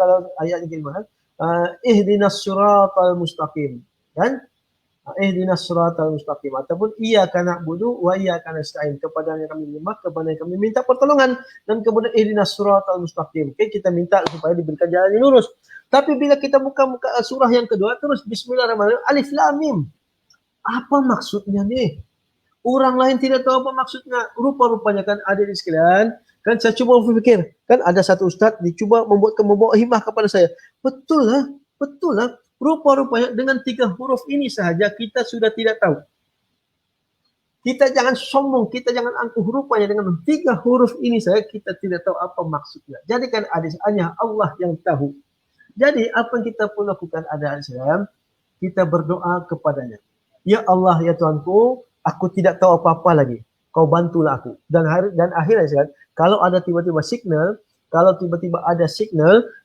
ihdinas siratal mustaqim, kan? Ihdinas siratal mustaqim, ataupun iyyaka na'budu wa iyyaka nasta'in, kepadanya kami menyembah, kepadanya kami minta pertolongan, dan kemudian ihdinas siratal mustaqim. Kita minta supaya diberikan jalan yang lurus. Tapi bila kita buka surah yang kedua terus Bismillahirrahmanirrahim, Alif Lam Mim. Apa maksudnya nih? Orang lain tidak tahu apa maksudnya. Rupa-rupanya kan ada di sekalian, kan saya cuba berfikir, kan ada satu ustaz dicuba membawa hikmah kepada saya. Betul lah. Rupa-rupanya dengan 3 huruf ini sahaja kita sudah tidak tahu. Kita jangan sombong, kita jangan angkuh, rupanya dengan 3 huruf ini saja kita tidak tahu apa maksudnya. Jadi kan hanya Allah yang tahu. Jadi apa yang kita perlu lakukan ada Islam, kita berdoa kepadanya. Ya Allah, ya Tuhanku, aku tidak tahu apa-apa lagi. Kau bantulah aku. Dan akhirnya Islam, kalau ada tiba-tiba signal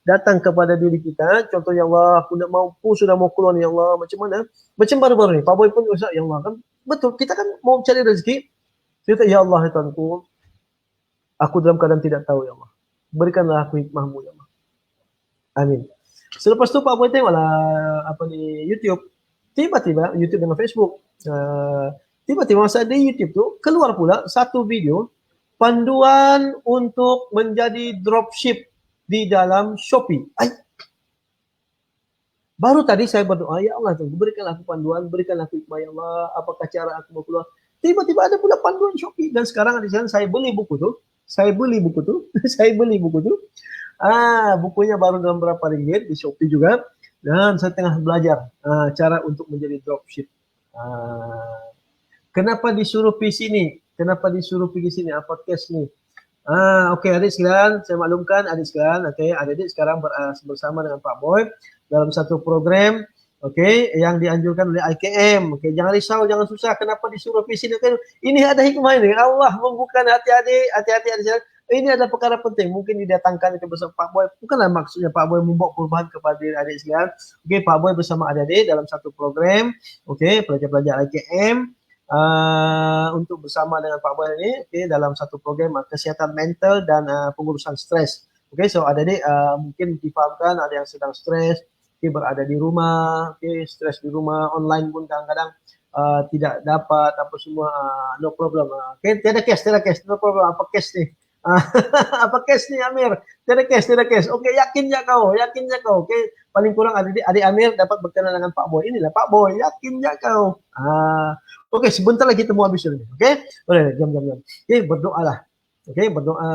datang kepada diri kita, contohnya Allah, aku sudah mau keluar ni, ya Allah, macam mana? Macam baru-baru ni, Pak Boy pun usah, ya Allah, kan betul, kita kan mau cari rezeki, kita ya Allah, ya Tuhanku, aku dalam keadaan tidak tahu, ya Allah, berikanlah aku hikmahmu, ya Allah. Amin. Selepas tu Pak Boy tengoklah YouTube, tiba-tiba YouTube dengan Facebook, tiba-tiba masa di YouTube tu keluar pula satu video panduan untuk menjadi dropship di dalam Shopee. Baru tadi saya berdoa, ya Allah, berikanlah aku panduan, berikanlah aku hikmah, ya Allah, apakah cara aku mau keluar. Tiba-tiba ada pula panduan Shopee, dan sekarang di sana saya beli buku tu. Bukunya baru dalam berapa ringgit di Shopee juga, dan saya tengah belajar cara untuk menjadi dropship. Kenapa disuruh pergi sini? Apa kes ni? Okey, adik sekalian, saya maklumkan adik sekalian, adik sekarang bersama dengan Pak Boy dalam satu program, yang dianjurkan oleh IKM. Jangan risau, jangan susah. Kenapa disuruh pergi sini? Ini ada hikmah ini. Allah membuka hati adik sekalian. Ini adalah perkara penting. Mungkin didatangkan itu bersama Pak Boy. Bukanlah maksudnya Pak Boy membawa perubahan kepada adik sekalian. Pak Boy bersama adik-adik dalam satu program. Pelajar-pelajar IKM. Untuk bersama dengan Pak Boy ini, dalam satu program kesihatan mental dan pengurusan stres. So adik-adik mungkin difahamkan ada yang sedang stres, berada di rumah, stres di rumah, online pun kadang-kadang tidak dapat apa semua, no problem. Tiada kes, no problem. Apa kes ni? Apa kes ni Amir? Tiada kes. Yakin je kau. Paling kurang adik Amir dapat berkenalan dengan Pak Boy. Inilah Pak Boy, yakin je kau. Sebentar lagi kita mau habis ini. Boleh, jam. Berdoalah. Berdoa.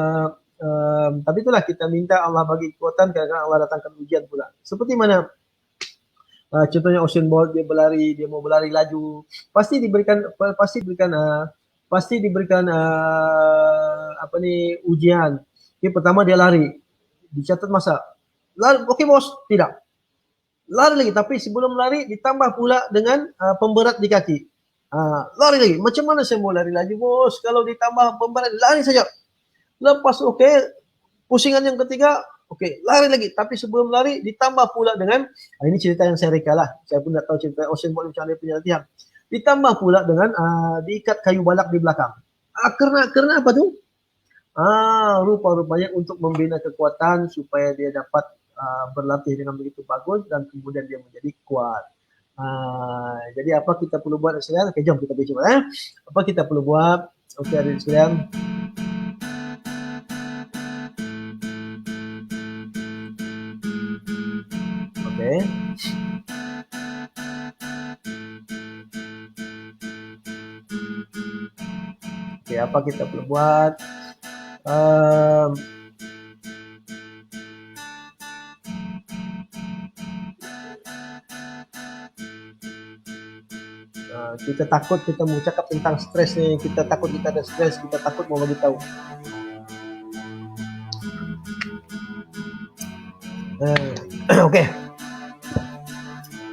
Tapi itulah kita minta Allah bagi kekuatan, kadang-kadang Allah datangkan ujian pula. Seperti mana contohnya Usain Bolt, dia mau berlari laju, pasti diberikan ujian. Pertama dia lari, dicatat masa. Lari, bos, tidak. Lari lagi, tapi sebelum lari ditambah pula dengan pemberat di kaki. Lari lagi. Macam mana saya mau lari lagi, bos? Kalau ditambah pemberat, lari saja. Lepas pusingan yang ketiga, lari lagi. Tapi sebelum lari ditambah pula dengan, ini cerita yang saya reka lah. Saya pun tak tahu cerita Usain Bolt macam mana punya latihan. Ditambah pula dengan diikat kayu balak di belakang. Kerana apa tu? Rupa-rupanya untuk membina kekuatan supaya dia dapat berlatih dengan begitu bagus dan kemudian dia menjadi kuat. Jadi apa kita perlu buat sekalian? Oke, jom kita coba ya. Apa kita perlu buat? Oke, adik sekalian. Oke. Oke, apa kita perlu buat? Kita takut kita mau cakap tentang stres nih, kita takut kita ada stres, kita takut mau bagi tahu. Oke.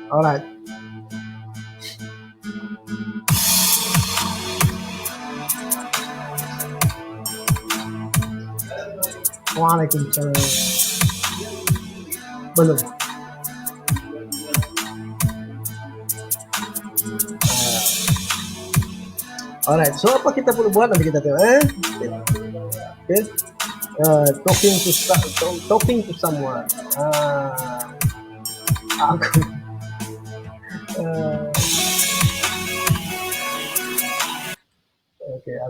Alright. Waalaikumsalam. Belum. Alright, so apa kita perlu buat nanti kita tengok okay. Talking to someone.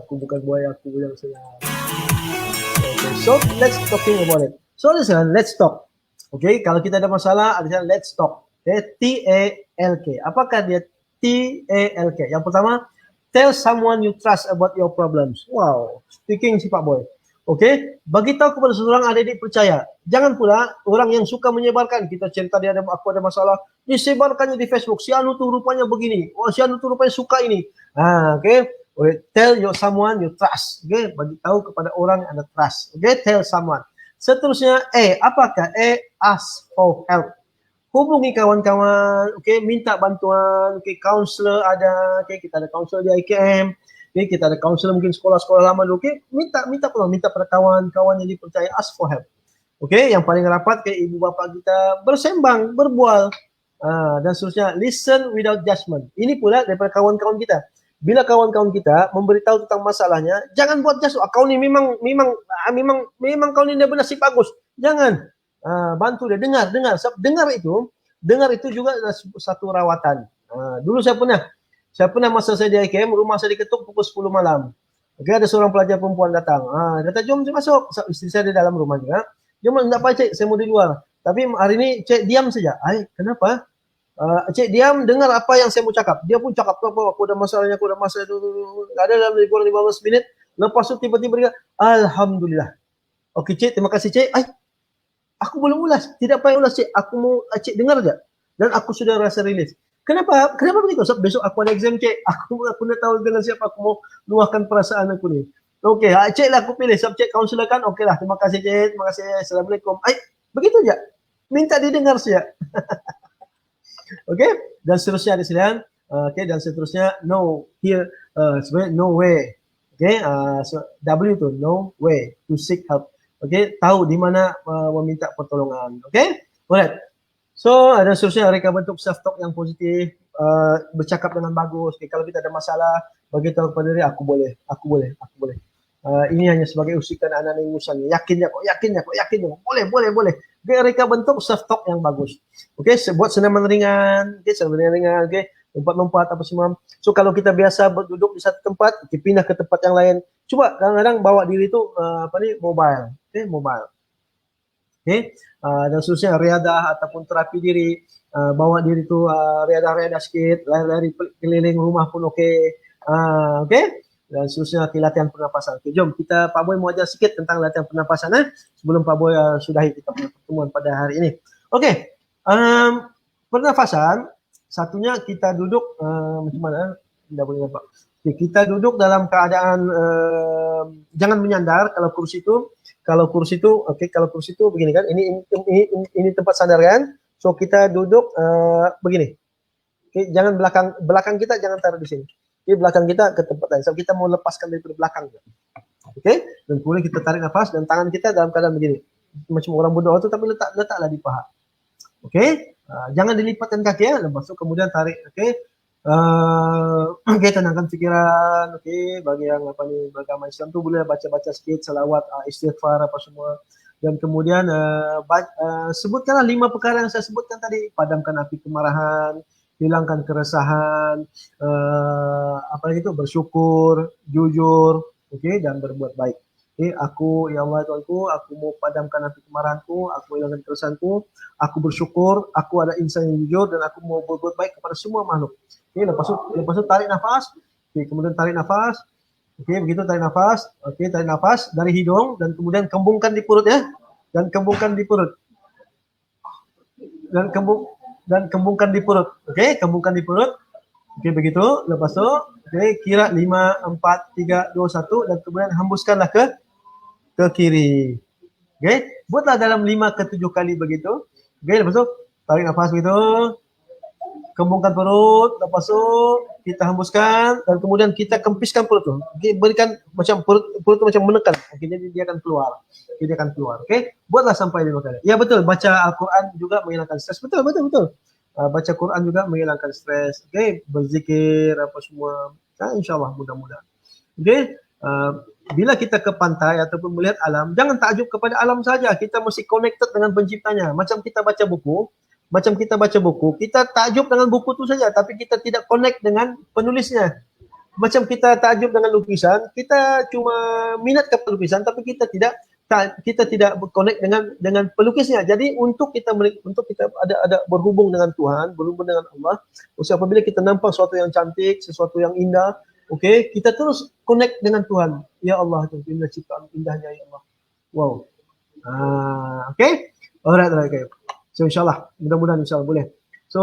Aku bukan buaya, aku yang senang. Okay, so let's talking about it. So listen, let's talk. Okay, kalau kita ada masalah, ada let's talk. Okay, TALK. Apakah dia TALK? Yang pertama, tell someone you trust about your problems. Wow, speaking si Pak Boy. Oke, bagi tahu kepada seseorang adik-adik percaya. Jangan pula orang yang suka menyebarkan. Kita cerita dia aku ada masalah, disebarkannya di Facebook. Si Anu tuh rupanya begini. Oh, si Anu tuh rupanya suka ini. Oke. Tell someone you trust. Oke, bagi tahu kepada orang yang Anda trust. Oke, tell someone. Seterusnya apakah ask for help. Hubungi kawan-kawan, minta bantuan, counselor ada, kita ada counselor di IKM, kita ada counselor mungkin sekolah-sekolah lama dulu, minta pada kawan-kawan yang dipercaya, ask for help. Yang paling rapat ibu bapak kita bersembang, berbual, dan seterusnya, listen without judgment. Ini pula daripada kawan-kawan kita. Bila kawan-kawan kita memberitahu tentang masalahnya, jangan buat judgment. Kau ni memang kau ni benar si bagus. Jangan. Bantu dia dengar itu juga satu rawatan. Dulu saya pernah masa saya di IKM, rumah saya diketuk pukul 10 malam. Ada seorang pelajar perempuan datang. Kata jom masuk. Istri saya di dalam rumah juga. Jom enggak apa cik, saya mau di luar. Tapi hari ini cik diam saja. Kenapa? Cik diam dengar apa yang saya mau cakap. Dia pun cakap aku ada masalah dulu. Ada dalam kurang 15 menit. Lepas itu tiba-tiba dia, alhamdulillah. Okey cik, terima kasih cik. Aku boleh ulas, tidak payah ulas cik. Aku mau cik dengar aja. Dan aku sudah rasa rilis. Kenapa begitu? Sebab besok aku ada exam cik. Aku nak tahu dengan siapa aku mau luahkan perasaan aku ni. Okey, cik lah aku pilih. Sebab cik kaunselor kan. Okey lah, terima kasih cik. Terima kasih. Assalamualaikum. Begitu aja. Minta didengar saja. Okey, dan seterusnya di sini. Dan seterusnya no here sebenarnya no way. So W tu no way to seek help. Tahu di mana meminta pertolongan. Alright. So, dan seterusnya mereka bentuk self-talk yang positif, bercakap dengan bagus. Kalau kita ada masalah, bagi tahu kepada dia, aku boleh. Ini hanya sebagai usikan anak-anak ingusan. Yakin kok. Boleh. Mereka bentuk self-talk yang bagus. Buat senaman ringan. Lompat-lompat apa semua. So, kalau kita biasa duduk di satu tempat, kita pindah ke tempat yang lain. Cuba kadang-kadang bawa diri itu mobile. Mobile. Dan seterusnya riadah ataupun terapi diri, bawa diri itu riadah sikit, lari-lari keliling rumah pun dan seterusnya latihan pernapasan. Jom kita Pak Boy mau ajar sikit tentang latihan pernapasan sebelum Pak Boy sudahi kita punya pertemuan pada hari ini. Pernafasan satunya kita duduk macam mana? Tidak boleh nampak. Kita duduk dalam keadaan jangan menyandar kalau kursi itu begini kan, ini tempat sandar kan, so kita duduk begini, jangan belakang kita jangan taruh di sini, belakang kita ke tempat lain, so kita mau lepaskan dari belakang, dan kemudian kita tarik nafas dan tangan kita dalam keadaan begini, macam orang berdoa itu tapi letaklah di paha, jangan dilipatkan kaki lepas itu kemudian tarik, tenangkan pikiran, bagi yang beragama Islam tu boleh baca-baca sikit selawat, istighfar apa semua, dan kemudian sebutkanlah 5 perkara yang saya sebutkan tadi, padamkan api kemarahan, hilangkan keresahan, apa lagi itu, bersyukur, jujur, dan berbuat baik. Aku, ya Allah Tuhanku, aku mau padamkan api kemarahanku, aku hilangkan keresahanku, aku bersyukur, aku ada insan yang jujur, dan aku mau berbuat baik kepada semua makhluk. Lepas itu tarik nafas, kemudian tarik nafas, begitu tarik nafas dari hidung, dan kemudian kembungkan di perut ya, dan kembungkan di perut, dan kembungkan di perut, kembungkan di perut, begitu, lepas itu, kira 5, 4, 3, 2, 1, dan kemudian hembuskanlah ke kiri, buatlah dalam 5 ke 7 kali begitu, lepas itu, tarik nafas begitu, kembungkan perut, lepas itu kita hembuskan, dan kemudian kita kempiskan perut tu, berikan macam perut tu macam menekan, jadi dia akan keluar, buatlah sampai 5 kali. Ya betul, baca Al-Quran juga menghilangkan stres, betul. Baca Quran juga menghilangkan stres, berzikir apa semua, insyaallah mudah-mudahan. Bila kita ke pantai ataupun melihat alam, jangan takjub kepada alam saja, kita mesti connected dengan penciptanya. Macam kita baca buku, kita takjub dengan buku itu saja, tapi kita tidak connect dengan penulisnya. Macam kita takjub dengan lukisan, kita cuma minat ke lukisan, tapi kita tidak connect dengan pelukisnya. Jadi untuk kita ada berhubung dengan Tuhan, berhubung dengan Allah, apabila kita nampak sesuatu yang cantik, sesuatu yang indah, kita terus connect dengan Tuhan. Ya Allah, inilah ciptaan indahnya ya Allah. Wow. Alright. So insyaallah, mudah-mudahan insyaallah boleh. So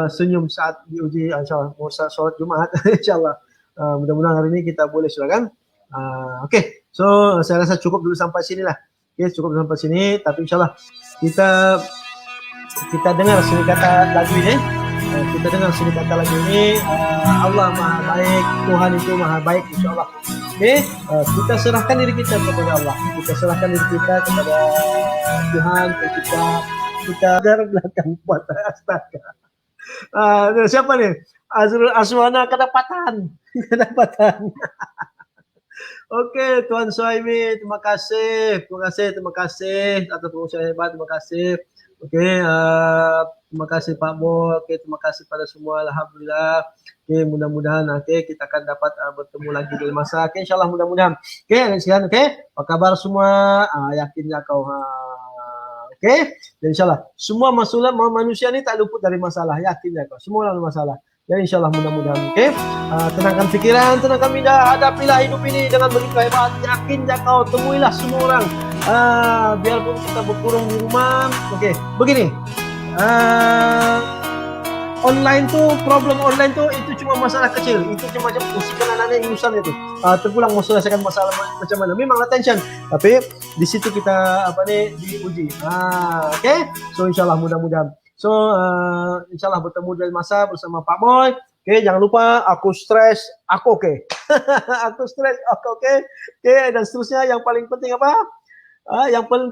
senyum saat diuji, insyaallah mau solat Jumaat insyaallah. Mudah-mudahan hari ini kita boleh, silakan. So saya rasa cukup dulu sampai sini lah. Cukup sampai sini, tapi insyaallah kita dengar sini kata lagu ini. Allah Maha Baik, Tuhan itu Maha Baik, insyaallah. Kita serahkan diri kita kepada Allah. Kita serahkan diri kita kepada Tuhan, kita dari belakang buat astaga. Siapa nih? Azrul Aswana kedapatan. Tuan Suhaimi, terima kasih atas pengusaha hebat, terima kasih. Terima kasih Pak Bo, terima kasih pada semua, alhamdulillah. Mudah-mudahan kita akan dapat bertemu lagi di masa. Insyaallah mudah-mudahan. Sekian, apa kabar semua? Yakinnya kau. Dan insyaallah semua manusia ini tak luput dari masalah, yakinnya kau. Semua ada masalah. Dan insyaallah mudah-mudahan, tenangkan pikiran, tenangkan minda, hadapilah hidup ini dengan begitu hebat. Yakinnya kau, temuilah semua orang. Biarpun kita berkurung di rumah, begini. Problem online tuh itu cuma masalah kecil, itu cuma macam usikan anak-anak ingusan itu. Terpulang mau selesaikan masalah macam mana, memang attention, tapi di situ kita diuji. So insyaallah mudah-mudahan. So insyaallah bertemu dari masa bersama Pak Boy. Jangan lupa aku stres, aku aku stres, aku dan seterusnya. Yang paling penting apa? Yang paling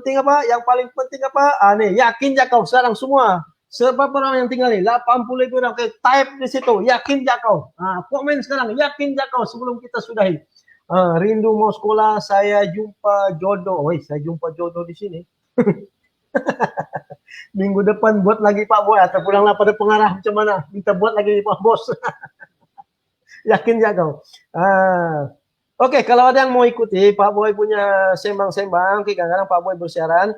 penting apa? Nih, yakin ya kau sekarang semua. Berapa orang yang tinggal nih? 80.000 orang. Type di situ, yakin ya kau. Komen sekarang, yakin ya kau sebelum kita sudahi. Rindu mau sekolah, saya jumpa jodoh. Saya jumpa jodoh di sini. Minggu depan buat lagi Pak Boy, atau pulanglah pada pengarah macam mana? Kita buat lagi Pak Bos. Yakin ya kau. Kalau ada yang mau ikuti Pak Boy punya sembang-sembang, kadang-kadang Pak Boy bersiaran.